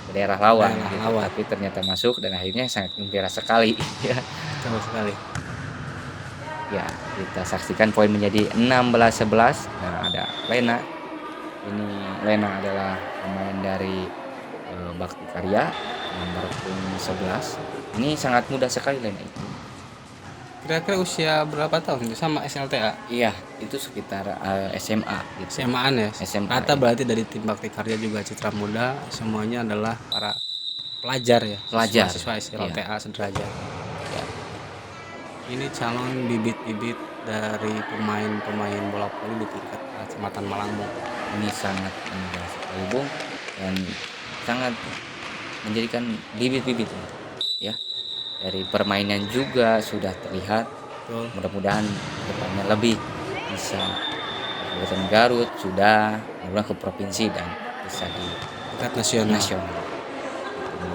ke daerah lawan, Daerah gitu. lawan. Tapi ternyata masuk dan akhirnya sangat gembira sekali. Ya. betul sekali. Ya, kita saksikan poin menjadi 16-11. Nah, ada Lena. Ini Lena adalah pemain dari Bakti Karya, nomor punggung 11. Ini sangat mudah sekali Lena itu. Kira-kira usia berapa tahun itu sama SLTA? Iya, itu sekitar SMA gitu. SMA-an ya. SMA, Rata ya. berarti dari tim Bakti Karya juga Citra Muda semuanya adalah para pelajar ya. Pelajar, Siswa SLTA sederajat. Ya. Ini calon bibit-bibit dari pemain-pemain bola voli di tingkat Kecamatan Malangbong. Ini sangat mudah sekali Bung, dan sangat menjadikan bibit-bibit ya. Dari permainan juga sudah terlihat. Betul. Mudah-mudahan depannya lebih bisa Kabupaten Garut sudah mulai ke provinsi dan bisa di Tingkat nasional. nasional.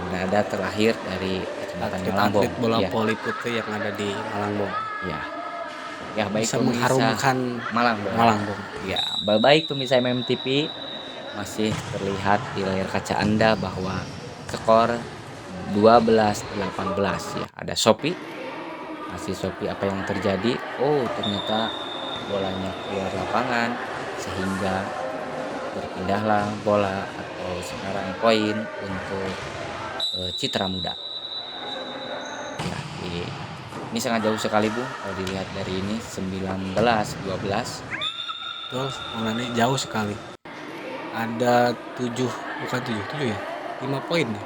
berada terlahir dari Kecamatan Malangbong. atlet bola Iya, voli putri yang ada di Malangbong. iya. Ya, baik Bisa pemirsa mengharumkan Malangbong. Malangbong. Ya, baik pemirsa MMTV, masih terlihat di layar kaca Anda bahwa skor 12-18 ya. Ada Shopee, masih Shopee apa yang terjadi? Oh, ternyata bolanya keluar lapangan sehingga berpindahlah bola atau sekarang poin untuk Citra Muda. Ya, ini sangat jauh sekali Bu kalau dilihat dari ini 19-12. Betul, Maulana jauh sekali. Ada 7, bukan 7, 7 ya? 5 poin ya?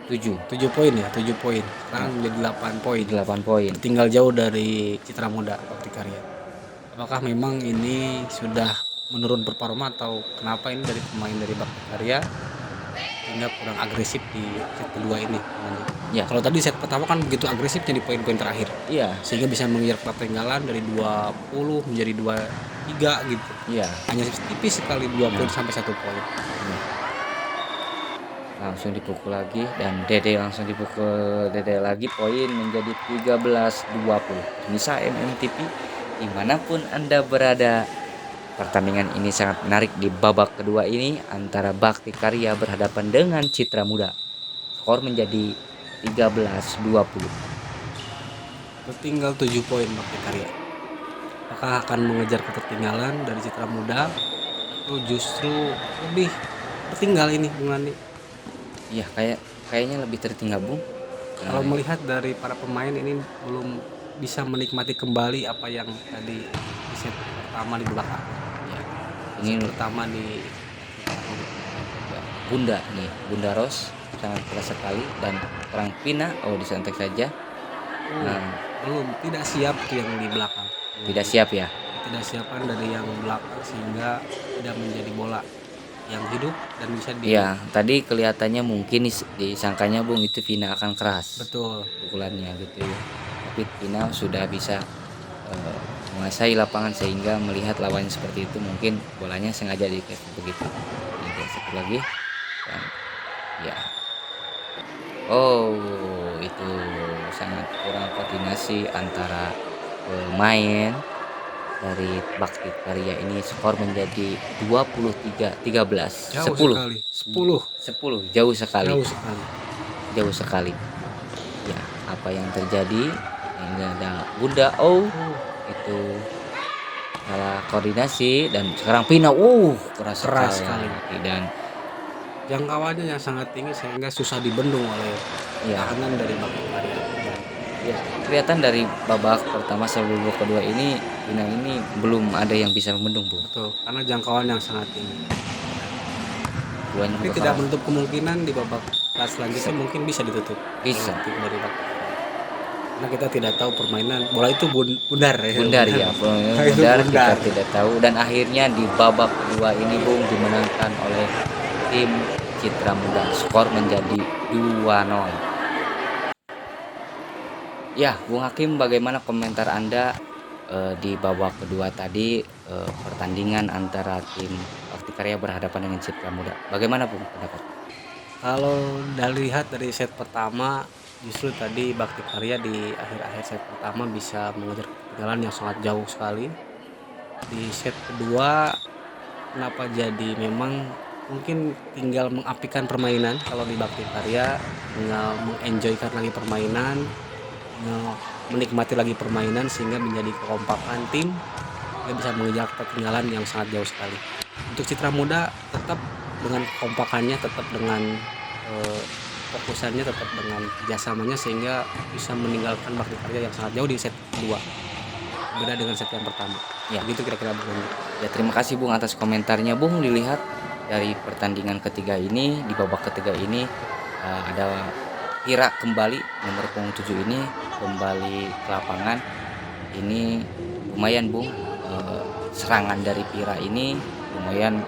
7 7 poin ya, 7 poin. Sekarang menjadi 8 poin. 8 poin. Tertinggal jauh dari Citra Muda Bakti Karya. Apakah memang ini sudah menurun performa atau kenapa ini dari pemain dari Bakti Karya sehingga kurang agresif di set kedua ini? Ya. Kalau tadi set pertama kan begitu agresifnya di poin-poin terakhir, Iya, sehingga bisa mengejar ketertinggalan dari 20 menjadi 23 gitu. iya. Hanya tipis sekali 2 poin sampai 1 poin. Langsung dipukul lagi dan Dede langsung dipukul Dede lagi, poin menjadi 13-20. Bisa MMTV dimanapun Anda berada, pertandingan ini sangat menarik di babak kedua ini antara Bakti Karya berhadapan dengan Citra Muda. Skor menjadi 13-20. Tertinggal 7 poin Bakti Karya. Apakah akan mengejar ketertinggalan dari Citra Muda atau justru lebih tertinggal ini Bung Andi? Iya, kayaknya lebih tertinggal Bung. Kalau melihat dari para pemain ini belum bisa menikmati kembali apa yang tadi di set pertama di belakang. Ya, Ini ini pertama di Bunda nih, Bunda Ros sangat keras sekali dan perang Pina, oh disantek saja. Nah, belum tidak siap tuh yang di belakang. tidak siap ya. Tidak siapan dari yang belakang sehingga tidak menjadi bola yang hidup dan bisa di Iya, tadi kelihatannya mungkin disangkanya Bung itu Vina akan keras betul. pukulannya gitu ya. Tapi Vina sudah bisa menguasai lapangan sehingga melihat lawannya seperti itu, mungkin bolanya sengaja dikasih begitu. Ini satu lagi dan ya. Oh, itu sangat kurang koordinasi antara pemain dari Bakti Karya ini. Skor menjadi 23-13. Jauh 10. sekali. 10. 10, jauh sekali. Jauh sekali. Jauh sekali. Ya, apa yang terjadi? Ini ada Bunda itu salah koordinasi dan sekarang Pina keras sekali. Dan Jangkauannya yang sangat tinggi sehingga susah dibendung oleh ya, tahanan dari Bakti Karya. ya, kelihatan dari babak pertama sampai babak kedua ini Pina ini belum ada yang bisa membendung Bu. Betul, karena jangkauan yang sangat tinggi. Keduanya Tapi juga tidak keras. menutup kemungkinan di babak selanjutnya mungkin bisa ditutup. Bisa. Tim dari Bakti Karya. Karena kita tidak tahu permainan bola itu bundar ya. Bundar ya, Itu bundar kita bundar. tidak tahu dan akhirnya di babak kedua ini Bung dimenangkan oleh tim Citra Muda. Skor menjadi 2-0. Ya, Bung Hakim, bagaimana komentar Anda di babak kedua tadi pertandingan antara tim Bakti Karya berhadapan dengan Citra Muda? Bagaimana Bung pendapat? Kalau dilihat dari set pertama, justru tadi Bakti Karya di akhir-akhir set pertama bisa mengejar ketinggalan yang sangat jauh sekali. Di set kedua, kenapa jadi memang mungkin tinggal mengapikan permainan. Kalau di Bakti Karya tinggal mengenjoykan lagi permainan, menikmati lagi permainan sehingga menjadi kekompakan tim yang bisa mengejar ketinggalan yang sangat jauh sekali. Untuk Citra Muda tetap dengan kekompakannya, tetap dengan fokusannya, tetap dengan kerjasamanya sehingga bisa meninggalkan Bakti Karya yang sangat jauh di set kedua, beda dengan set yang pertama. Ya, Begitu kira-kira Bung. ya, terima kasih Bung atas komentarnya. Bung, dilihat dari pertandingan ketiga ini, di babak ketiga ini ada Pira kembali, nomor punggung 7 ini kembali ke lapangan. Ini lumayan Bung, serangan dari Pira ini lumayan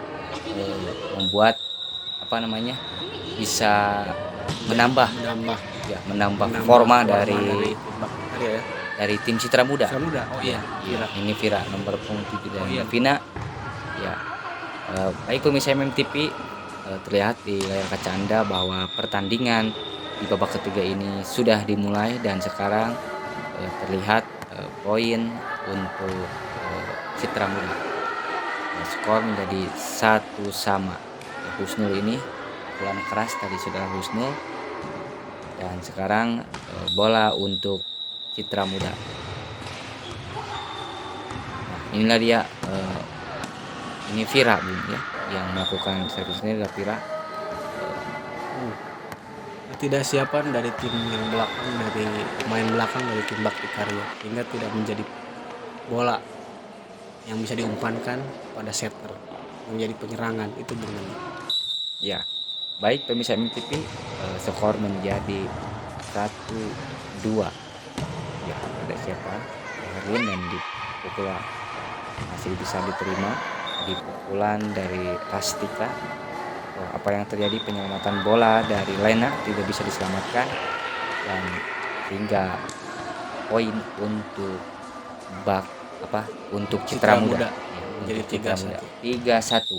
membuat bisa menambah forma dari Bakti Karya ya. dari tim Citra Muda. Citra Muda. Oh iya, Iya, ini Vira nomor punggung 7 dan Oh iya. Vina. Ya. Baik pemirsa MMTV, terlihat di layar kaca Anda bahwa pertandingan di babak ketiga ini sudah dimulai dan sekarang terlihat poin untuk Citra Muda. Skor menjadi 1-1. Husnul ini pukulan keras tadi saudara Husnul, dan sekarang bola untuk Citra Muda. Nah, inilah dia ini Vira Bung ya, yang melakukan servis ini adalah Vira. Ketidaksiapan dari tim yang belakang, dari pemain belakang dari tim Bakti Karya, sehingga tidak menjadi bola yang bisa diumpankan pada setter, menjadi penyerangan itu benar. Ya, baik pemirsa MTV, skor menjadi 1-2. Ya, ada siapa? Herwin, dan di pukulan masih bisa diterima di pukulan dari Rastika. Apa yang terjadi, penyelamatan bola dari Lena tidak bisa diselamatkan, dan sehingga poin untuk untuk Citra Muda. Ya, Jadi untuk Citra Muda 3-1.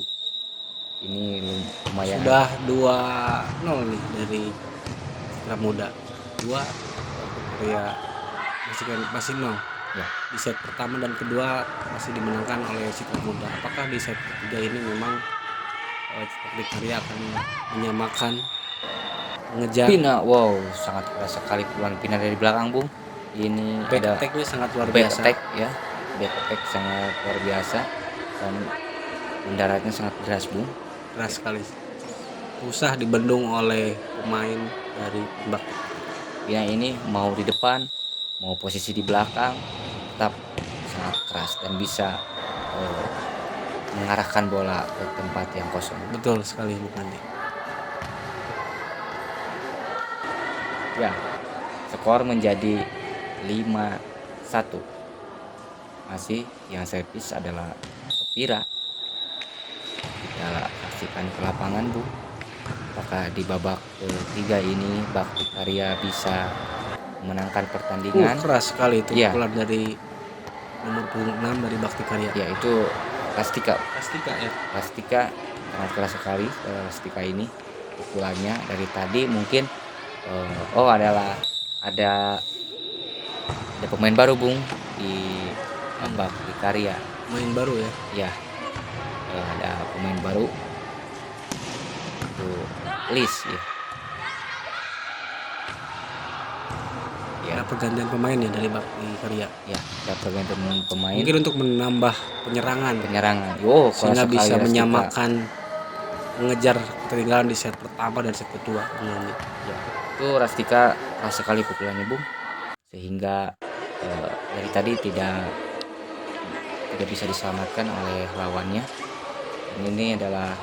Ini lumayan. Sudah 2-0 nih dari Citra Muda. 2 Korea masih 0. Ya. Di set pertama dan kedua masih dimenangkan oleh Citra Muda. Apakah di set ketiga ini memang Bakti Karya akan menyamakan, mengejar? Pina, wow, sangat keras sekali pukulan Pina dari belakang Bung. Ini Back ada attack-nya sangat luar back biasa. attack ya, back attack sangat luar biasa, dan mendaratnya sangat deras Bung. Keras sekali. Susah dibendung oleh pemain dari Bakti. Ya, ini mau di depan, mau posisi di belakang, tetap sangat keras dan bisa mengarahkan bola ke tempat yang kosong. Betul sekali Bung Andi. Ya, skor menjadi 5-1. Masih yang servis adalah Pira. Kita saksikan ke lapangan Bu. Apakah di babak ketiga ini Bakti Karya bisa memenangkan pertandingan? Keras sekali itu Iya. pukulan dari nomor punggung 6 dari Bakti Karya. Ya, itu Rastika. Rastika ya. Sangat keras sekali Rastika ini pukulannya dari tadi. Mungkin ada pemain baru Bung di Bakti Karya. Main baru ya. Ya, ada pemain baru itu Lis ya. Ada pergantian pemain ya dari Bakti Karya. Ya, ada pergantian pemain. Mungkin untuk menambah penyerangan. Sehingga Sehingga bisa menyamakan, mengejar ketertinggalan di set pertama dan set kedua. Ya, itu Rastika keras sekali pukulannya Bung, sehingga dari tadi tidak bisa diselamatkan oleh lawannya. Dan ini adalah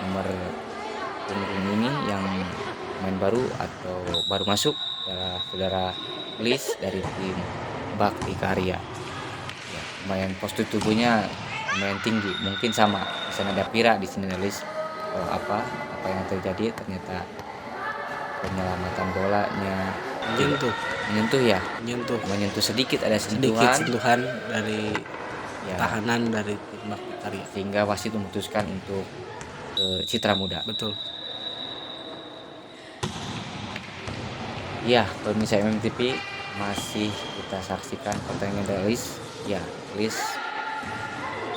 nomor punggung ini yang main baru atau baru masuk adalah saudara Lis dari tim Bakti Karya. Ya, lumayan postur tubuhnya lumayan tinggi, mungkin sama. Di sana ada Pira, di sini ada Lis. Apa yang terjadi, ternyata penyelamatan bolanya menyentuh sedikit, ada sentuhan dari tahanan dari tim Bakti Karya, sehingga wasit memutuskan untuk Citra Muda. Betul. Ya, pemirsa MMTV, masih kita saksikan pertandingan dari Lis. Ya, Lis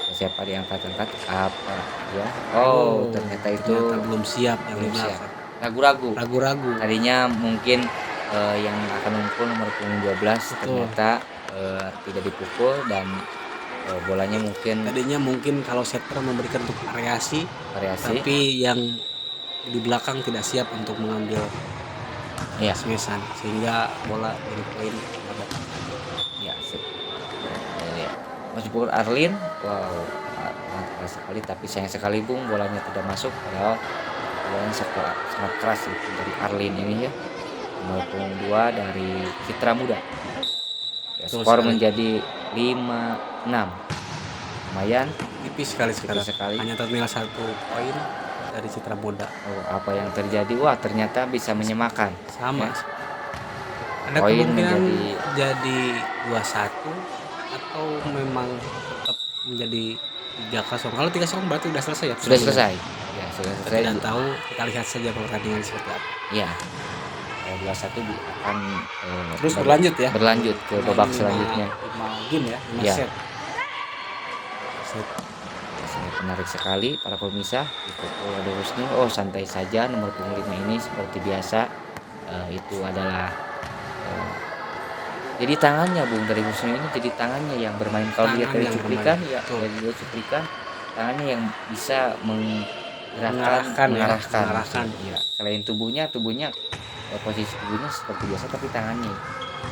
siapa diangkat-angkat apa ya? Ternyata belum siap yang di belakang. Ragu-ragu. Tadinya mungkin yang akan muncul nomor punggung 12. Betul. Ternyata tidak dipukul, dan bolanya mungkin kalau setter memberikan untuk variasi, tapi yang di belakang tidak siap untuk mengambil smash-an, sehingga bola jadi poin. Ya, meskipun Arlin, sangat keras sekali, tapi sayang sekali Bung, bolanya tidak masuk, padahal bolanya sangat keras itu dari Arlin ini ya. Nomor punggung 2 dari Citra Muda. Ya, skor menjadi 5-6. Lumayan tipis sekali. Hanya tertinggal 1 poin dari Citra Muda. Apa yang terjadi? Ternyata bisa menyamakan. Sama. Ya. Ada kemungkinan jadi 2-1 atau memang tetap menjadi 3-0. Kalau 3-0 berarti udah selesai ya? Sudah selesai. Ya, sudah Kita selesai. tidak tahu, kita lihat saja pertandingan seperti apa. Ya, 2-1 akan Terus berlanjut ya? berlanjut ke babak 5 selanjutnya. game ya, 5 Ya. set. Set. Sangat menarik sekali para pemirsa. Dipukul oleh Husnul. Oh, santai saja nomor punggung 5 ini seperti biasa. Itu adalah jadi tangannya Bung dari Husnul ini, jadi tangannya yang bermain. Kalau dilihat dari Tangan yang cuplikan bermain, ya, betul. dari dilihat cuplikan tangannya yang bisa Mengarahkan ya, mengarahkan. Ya. Selain tubuhnya posisi tubuhnya seperti biasa, tapi tangannya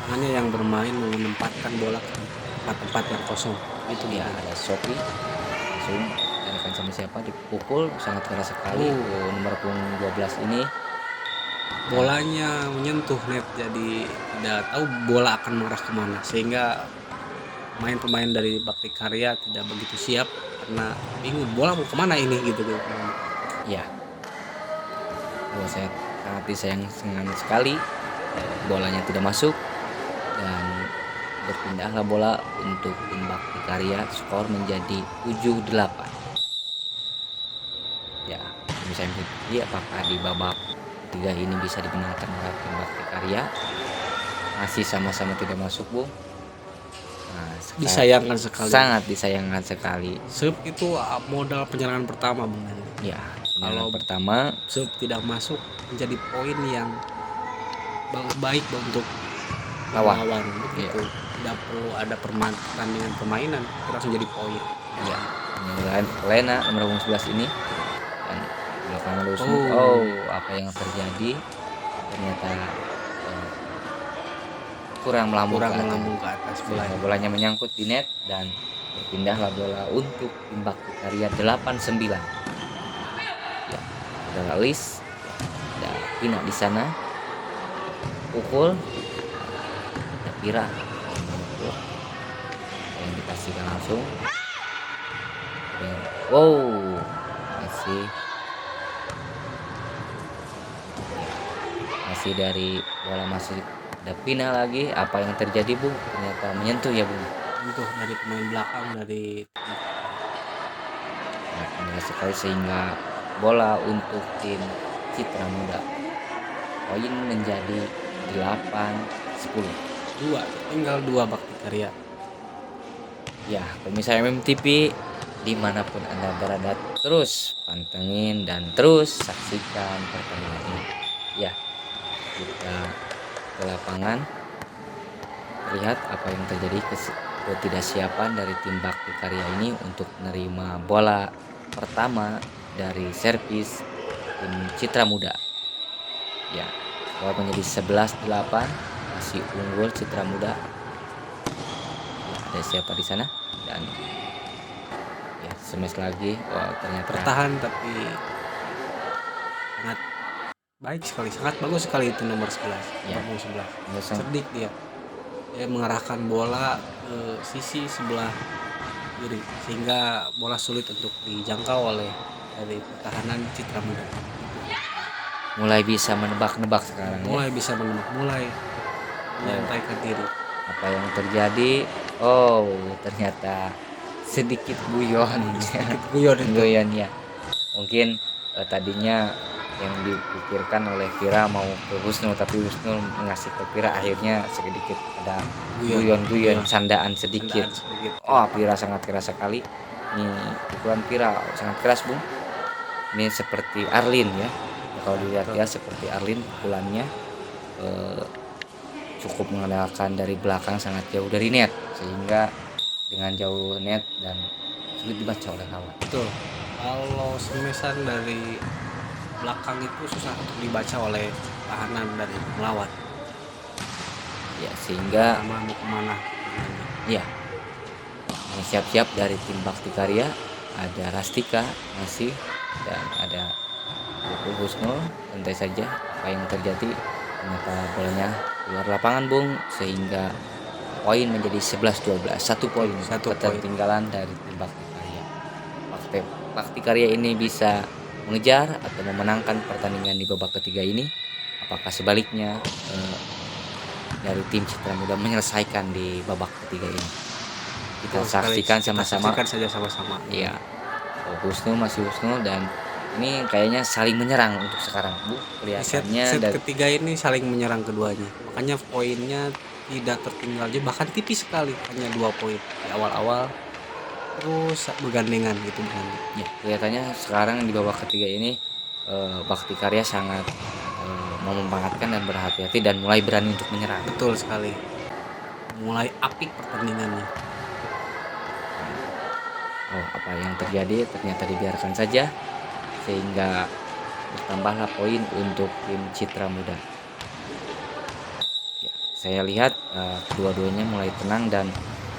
Tangannya yang bermain menempatkan bola ke tempat-tempat yang kosong. Itu ya, dia. ada Sopi langsung diarahkan sama siapa, dipukul sangat keras sekali ke nomor punggung 12 ini. Bolanya menyentuh net, jadi tidak tahu bola akan mengarah kemana, sehingga pemain-pemain dari Bakti Karya tidak begitu siap karena bingung bola mau kemana ini gitu. Ya, saya sangat disayangkan sekali bolanya tidak masuk dan berpindahlah bola untuk tim Bakti Karya. Skor menjadi 7-8. Ya, bisa jadi apakah di babak ketiga ini bisa dimenangkan oleh tim Bakti Karya? Masih sama-sama tidak masuk, Bung. Nah, Disayangkan sekali. sangat disayangkan sekali. Sub itu modal penyerangan pertama, Bung. Ya, Kalau pertama sub tidak masuk menjadi poin yang baik untuk lawan. Begitu. Tidak perlu ada pertandingan permainan, itu langsung jadi poin. ya, Lena nomor punggung 11 ini dan belakangan Husnul. Apa yang terjadi? Ternyata kurang melambung ke atas. Bolanya menyangkut di net dan berpindahlah bola untuk tim Bakti Karya 89. Ya, ada Lis, ada Pina di sana, pukul, ada Pira yang dikasihkan langsung. Masih dari bola masih ada Pina lagi. Apa yang terjadi, Bung? Ternyata menyentuh ya, Bung. Menyentuh dari pemain belakang dari sekali, sehingga bola untuk tim Citra Muda. Poin menjadi 8-10. Tinggal 2 Bakti Karya. Ya, pemirsa MMTV dimanapun Anda berada, terus pantengin dan terus saksikan pertandingan ini. Ya, kita ke lapangan, lihat apa yang terjadi, ketidaksiapan dari tim Bakti Karya ini untuk menerima bola pertama dari servis tim Citra Muda. Ya, skor menjadi 11-8, masih unggul Citra Muda. Ya, ada siapa di sana? Dan ya, smash lagi. Ternyata Bertahan tapi sangat baik sekali, sangat bagus sekali itu nomor 11. Ya. Nomor 11. Cerdik dia mengarahkan bola ke sisi sebelah kiri sehingga bola sulit untuk dijangkau oleh dari pertahanan Citra Muda. mulai bisa menebak-nebak sekarang. Mulai bisa mulai menyampaikan diri. Apa yang terjadi? Ternyata sedikit guyon. Guyon ya. Mungkin tadinya yang dipikirkan oleh Pira mau ke Husnul, tapi Husnul ngasih ke Pira, akhirnya sedikit ada guyon sandaan sedikit. Pira sangat keras sekali. Ini pukulan Pira sangat keras, Bung. Ini seperti Arlin ya. Kalau dilihat ya, seperti Arlin pukulannya cukup mengandalkan dari belakang, sangat jauh dari net, sehingga dengan jauh net dan sulit dibaca oleh lawan. Betul. Kalau semesan dari belakang itu susah untuk dibaca oleh tahanan dari melawan. Ya, sehingga mau kemana? Ya, siap-siap dari tim Bakti Karya ada Rastika masih, dan ada Husnul. Santai saja apa yang terjadi, ternyata bolanya keluar lapangan, Bung, sehingga poin menjadi 11-12, 1 poin ketertinggalan dari tim Bakti Karya. Bakti Karya ini bisa mengejar atau memenangkan pertandingan di babak ketiga ini. Apakah sebaliknya dari tim Citra Muda menyelesaikan di babak ketiga ini? Kita saksikan sama-sama. Saksikan saja sama-sama. Iya. Husnul masih Husnul, dan ini kayaknya saling menyerang untuk sekarang Bu, Di set kelihatannya. Dan ketiga ini saling menyerang keduanya. Makanya poinnya tidak tertinggal jauh, bahkan tipis sekali, hanya 2 poin di awal-awal terus bergandengan gitu berganti. ya kelihatannya sekarang di babak ketiga ini Bakti Karya sangat memanfaatkan dan berhati-hati dan mulai berani untuk menyerang. Betul sekali. Mulai apik pertandingannya. Oh, apa yang terjadi ternyata dibiarkan saja sehingga bertambahlah poin untuk tim Citra Muda. Ya, saya lihat kedua-duanya mulai tenang dan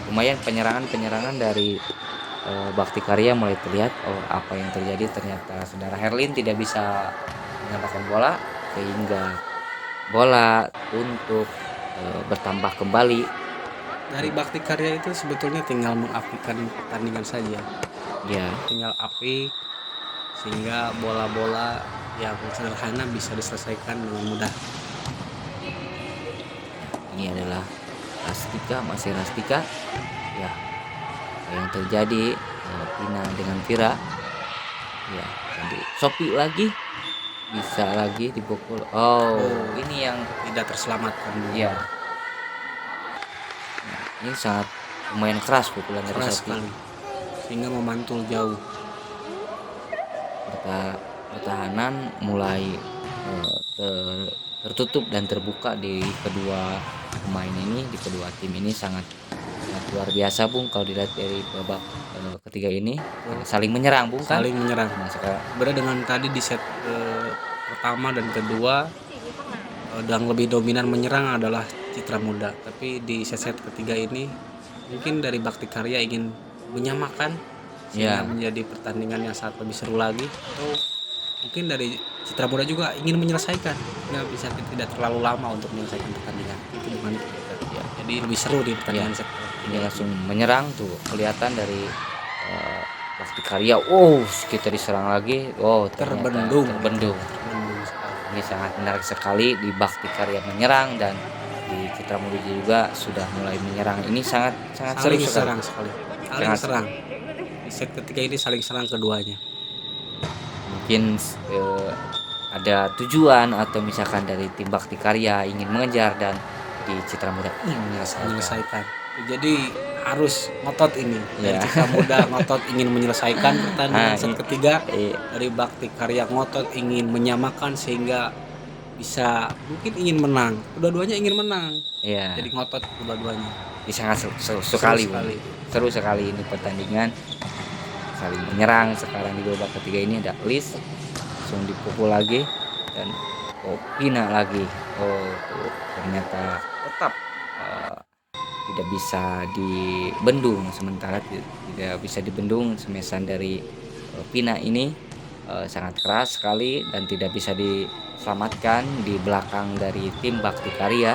lumayan penyerangan dari Bakti Karya mulai terlihat. Oh, apa yang terjadi ternyata saudara Herlin tidak bisa menyamakan bola sehingga bola untuk bertambah kembali. Dari Bakti Karya itu sebetulnya tinggal mengapikan pertandingan saja. Ya, Tinggal apik sehingga bola-bola yang sederhana bisa diselesaikan dengan mudah. ini adalah Rastika, masih Rastika. Ya, apa yang terjadi Pina dengan Vira. Ya, jadi Sopi lagi bisa lagi dipukul. Oh, ini yang Tidak terselamatkan dulu. ya. Nah, ini sangat lumayan keras pukulan dari Keras Sopi. sekali. Sehingga memantul jauh. Pertahanan mulai tertutup dan terbuka di kedua pemain ini, di kedua tim ini sangat luar biasa Bung kalau dilihat dari babak ketiga ini. Saling menyerang Bung kan? Saling menyerang. Nah, sekarang Beda dengan tadi di set pertama dan kedua, yang lebih dominan menyerang adalah Citra Muda. Tapi di set ketiga ini mungkin dari Bakti Karya ingin menyamakan sehingga Ya. menjadi pertandingan yang sangat lebih seru lagi, atau mungkin dari Citra Muda juga ingin menyelesaikan sehingga bisa tidak terlalu lama untuk menyelesaikan pertandingan. Itu bukan ya. Jadi lebih seru di pertandingan set ini ketiga. langsung menyerang tuh kelihatan dari Bakti Karya. Oh, kita diserang lagi. Oh, ternyata Terbendung. terbendung. Sekali. Ini sangat menarik sekali di Bakti Karya menyerang dan di Citra Muda juga sudah mulai menyerang. Ini sangat seru Saling sekali. serang sekali. Saling Sangat- serang. Di set ketiga ini saling serang keduanya. Mungkin ada tujuan atau misalkan dari tim Bakti Karya ingin mengejar dan di Citra Muda ingin Menyelesaikan. Jadi harus ngotot ini. Dari Ya. Citra Muda ngotot ingin menyelesaikan pertandingan set ketiga. Eh, Dari Bakti Karya ngotot ingin menyamakan sehingga bisa mungkin ingin menang. Kedua-duanya ingin menang. ya, Jadi ngotot kedua-duanya. ini sangat seru sekali, Bung. Seru sekali ini pertandingan. Saling menyerang sekarang di babak ketiga ini ada Lis langsung dipukul lagi dan Pina lagi. Oh, tuh ternyata tetap tidak bisa dibendung, sementara tidak bisa dibendung semesan dari Pina ini sangat keras sekali dan tidak bisa diselamatkan di belakang dari tim Bakti Karya.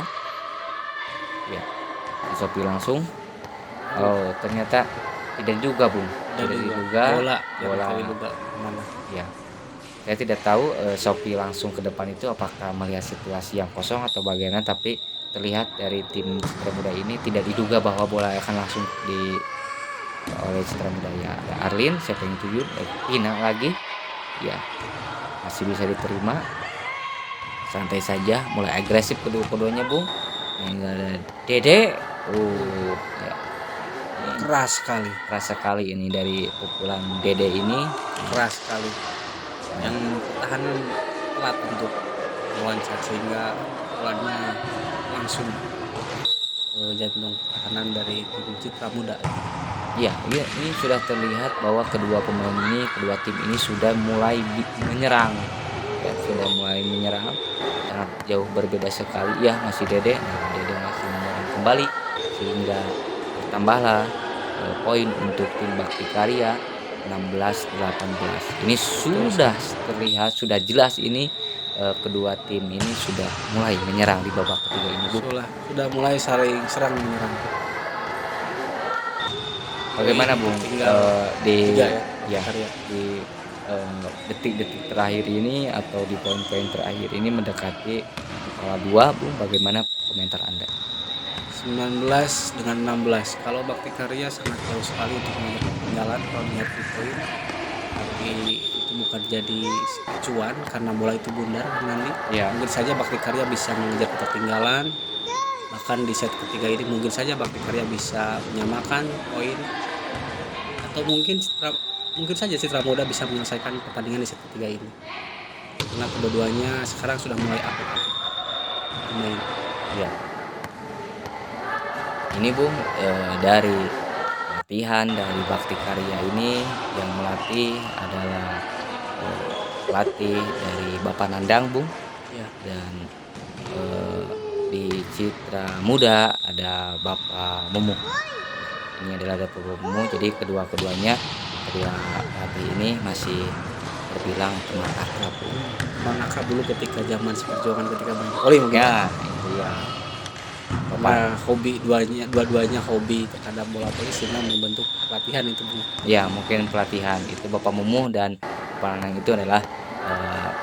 Ya, Sopi langsung. Oh, ternyata tidak juga Bung. Tidak diduga bola bola. diduga kemana. Ya, saya tidak tahu Sopi langsung ke depan itu apakah melihat situasi yang kosong atau bagaimana, tapi terlihat dari tim Citra Muda ini tidak diduga bahwa bola akan langsung oleh Citra Muda. Ya, ada Arlin, siapa yang tuju, Pina lagi. Ya, masih bisa diterima. Santai saja, mulai agresif kedua-keduanya Bung. Yang ada Dede. Oh, ya. Keras sekali. Keras sekali ini dari pukulan Dede ini. Keras sekali. Yang pertahanan telat untuk meloncat sehingga bolanya langsung ke jantung pertahanan dari tim Citra Muda. Ya, ini sudah terlihat bahwa kedua pemain ini, kedua tim ini sudah mulai menyerang. Ya, sudah mulai menyerang. Sangat jauh berbeda sekali. Ya, masih Dede. Nah, Dede masih menyerang kembali sehingga bertambahlah poin untuk tim Bakti Karya 16-18. Ini sudah terlihat, sudah jelas ini kedua tim ini sudah mulai menyerang di babak ketiga ini, Bu. Sudah mulai saling serang menyerang. Bagaimana Bung di Karya. di detik-detik terakhir ini atau di poin-poin terakhir ini mendekati kepala dua, Bung? Bagaimana komentar Anda? 19 dengan 16. Kalau Bakti Karya sangat jauh sekali untuk menjalan kalau melihat di poin. bukan jadi acuan karena bola itu bundar nanti. Ya. Mungkin saja Bakti Karya bisa mengejar ketertinggalan. Bahkan di set ketiga ini mungkin saja Bakti Karya bisa menyamakan poin, atau mungkin saja Citra Muda bisa menyelesaikan pertandingan di set ketiga ini. Karena kedua-duanya sekarang sudah mulai apik-apik bermain. Ya. Ini Bung, dari latihan dari Bakti Karya ini yang melatih adalah pelatih dari Bapak Nandang Bung, Ya, dan di Citra Muda ada Bapak Mumu. Ini adalah Bapak Mumu. Jadi kedua pelatih ini masih terbilang teman akrab. teman akrab dulu ketika zaman seperjuangan ketika main voli mungkin. Ya, itu ya. Bapak, Karena hobi dua-duanya hobi terhadap bola voli sehingga membentuk latihan itu Bung. ya mungkin pelatihan itu Bapak Mumu dan Bapak Nanang itu adalah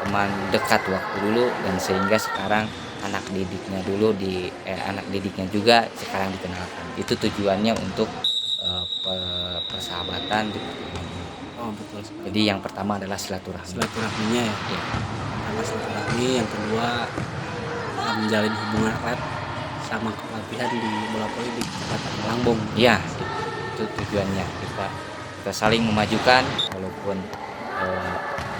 teman dekat waktu dulu, dan sehingga sekarang anak didiknya juga sekarang dikenalkan. Itu tujuannya untuk persahabatan di pertemuan ini. Oh betul sekali. Jadi yang pertama adalah silaturahmi. Silaturahminya ya. Ya, Pertama silaturahmi, yang kedua menjalin hubungan erat sama pelatihan di bola voli di Kecamatan Malangbong. ya, itu tujuannya, kita saling memajukan walaupun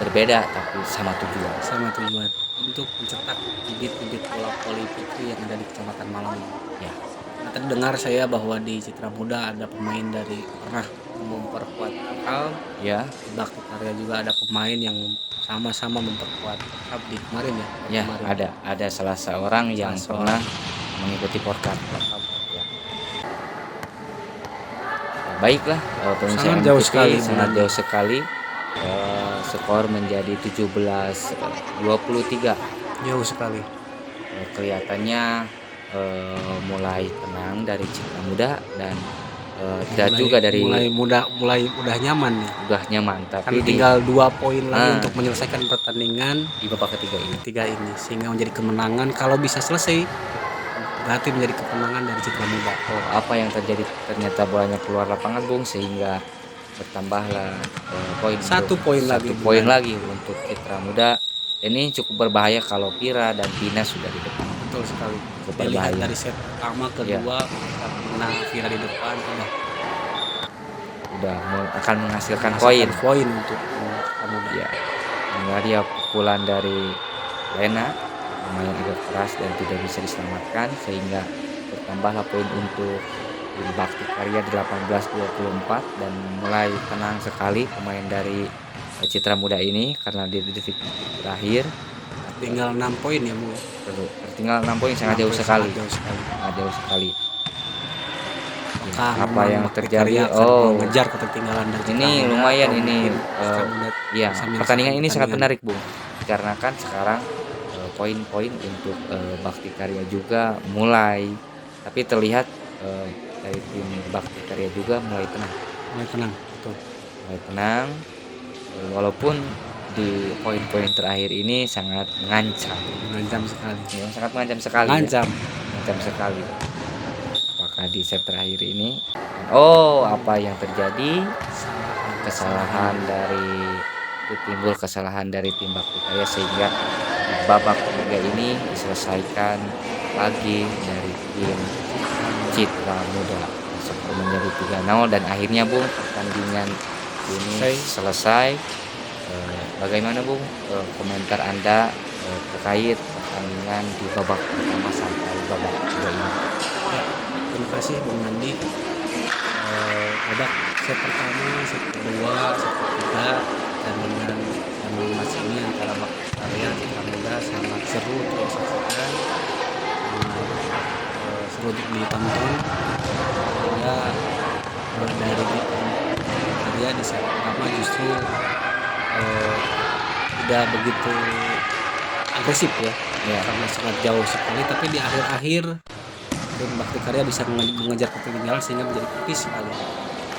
berbeda tapi sama tujuan. Sama tujuan untuk mencetak bibit-bibit bola voli putri yang ada di Kecamatan Malangbong. Ya, Nah, tadi dengar saya bahwa di Citra Muda ada pemain dari pernah memperkuat lokal, ya, di Bakti Karya juga ada pemain yang sama-sama memperkuat klub di kemarin ya. ya, Kemarin. ada salah seorang yang Salah pernah mengikuti podcast. Ya. Ya, baiklah, pemirsa Sangat MTV, jauh sekali, sangat Bung. jauh sekali. Skor menjadi 17-23. Jauh sekali. Kelihatannya mulai tenang dari Citra Muda, dan tidak juga dari mulai mudah nyaman nih. udah nyaman, Kan tapi tinggal 2 poin lagi Ah. untuk menyelesaikan pertandingan di babak ketiga ini. ketiga ini sehingga menjadi kemenangan. Kalau bisa selesai berarti menjadi kemenangan dari Citra Muda. Oh, apa yang terjadi? Ternyata bolanya keluar lapangan Bung, sehingga bertambahlah poin. Satu poin lagi, Satu poin Bung. lagi untuk Citra Muda. Ini cukup berbahaya kalau Pira dan Tina sudah di depan. Betul sekali. Cukup Dilihat berbahaya. dari set pertama kedua karena Vira di depan Udah akan menghasilkan menghasilkan poin. poin untuk Citra Muda. Ya, ini dia pukulan dari Lena, lumayan agak keras dan tidak bisa diselamatkan, sehingga bertambahlah poin untuk tim Bakti Karya 18-24, dan mulai tenang sekali pemain dari Citra Muda ini karena di detik terakhir Tinggal 6 poin ya Bu. tertinggal 6 poin, sangat 6 jauh poin, sekali. sangat jauh sekali. Sangat jauh sekali. Apakah Apa memang yang Bakti terjadi? Karya akan Oh, mengejar ketertinggalan dari Citra ini Muda, lumayan atau ini, mungkin Citra Muda ya, bisa menyelesaikan pertandingan ini sangat pertandingan? menarik Bung, dikarenakan sekarang poin-poin untuk Bakti Karya juga mulai, tapi terlihat dari tim Bakti Karya juga mulai tenang, Mulai tenang, betul. walaupun di poin-poin terakhir ini sangat mengancam, Mengancam sekali. ya, sangat mengancam sekali, ya. Mengancam. Mengancam sekali. Apakah di set terakhir ini? Oh, apa yang terjadi? Kesalahan dari timbul kesalahan dari tim Bakti Karya, sehingga di babak ketiga ini diselesaikan lagi dari tim Citra Muda. Skor menjadi 3-0, dan akhirnya Bung, pertandingan ini selesai. Bagaimana Bung komentar Anda terkait pertandingan di babak pertama sampai babak kedua ini? Ya, terima kasih Bung Nandi. Babak set pertama, set kedua, set ketiga, pertandingan yang emas ini antara Bakti Karya Citra Muda sangat seru untuk disaksikan, seru untuk ditonton. Sehingga dari Bakti Karya di set pertama justru tidak begitu agresif ya, karena sangat jauh sekali, tapi di akhir-akhir tim Bakti Karya bisa mengejar ketertinggalan sehingga menjadi tipis sekali.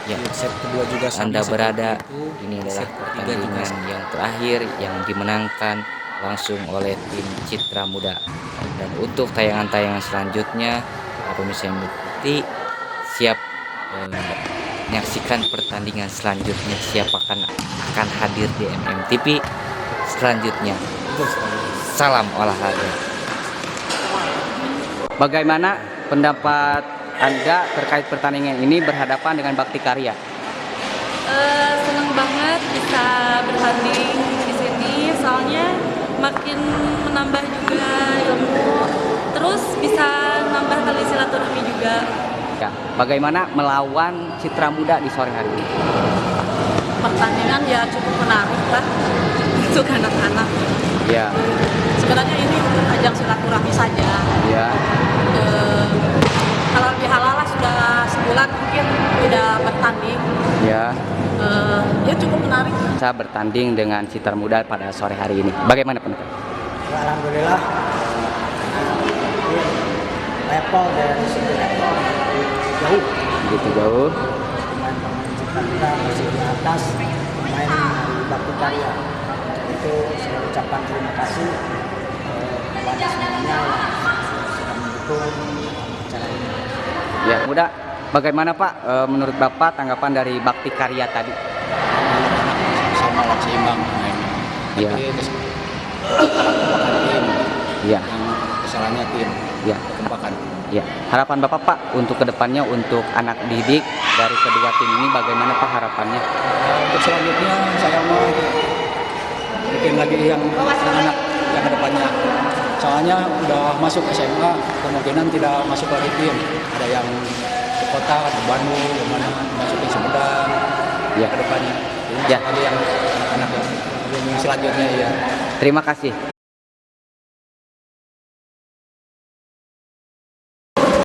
Ya, Di set kedua juga sama Anda seperti berada, itu. ini adalah Set ketiga juga pertandingan yang terakhir yang dimenangkan langsung oleh tim Citra Muda. Dan untuk tayangan-tayangan selanjutnya, pemirsa yang mengikuti siap menyaksikan pertandingan selanjutnya, siapa akan hadir di MMTV selanjutnya. Salam olahraga. Bagaimana pendapat Anda terkait pertandingan ini berhadapan dengan Bakti Karya? Seneng banget bisa bertanding di sini, soalnya makin menambah juga ilmu, terus bisa nambah tali silaturahmi juga. Ya, bagaimana melawan Citra Muda di sore hari ini? Pertandingan ya cukup menarik lah untuk anak-anak. Ya, Sebenarnya ini untuk ajang silaturahmi saja. ya, Kalau lebih halal lah sudah sebulan mungkin tidak bertanding. ya. Ya cukup menarik. Saya bertanding dengan Citra Muda pada sore hari ini. Bagaimana pendapat? Alhamdulillah level dari segi level jauh, Begitu jauh. pemain-pemain Citra Muda masih di atas pemain dari Bakti Karya. Itu saya ucapkan terima kasih kepada semuanya yang sudah mendukung acara ini. Ya, Muda. Bagaimana Pak menurut Bapak tanggapan dari Bakti Karya tadi? Sama lah, seimbang mainnya. Iya. Tapi kekompakan tim, Ya, yang kesalahannya tim, ya, kekompakan. ya. Harapan Bapak Pak untuk kedepannya untuk anak didik dari kedua tim ini bagaimana Pak harapannya? Untuk selanjutnya saya mau bikin lagi yang anak-anak yang kedepannya. Soalnya udah masuk SMA, kemungkinan tidak masuk lagi tim. Ada yang ke kota, ke Bandung, kemana masukin Sumedang Ya. ke depannya. Ya. Jadi yang anak-anak yang selanjutnya ya. Terima kasih.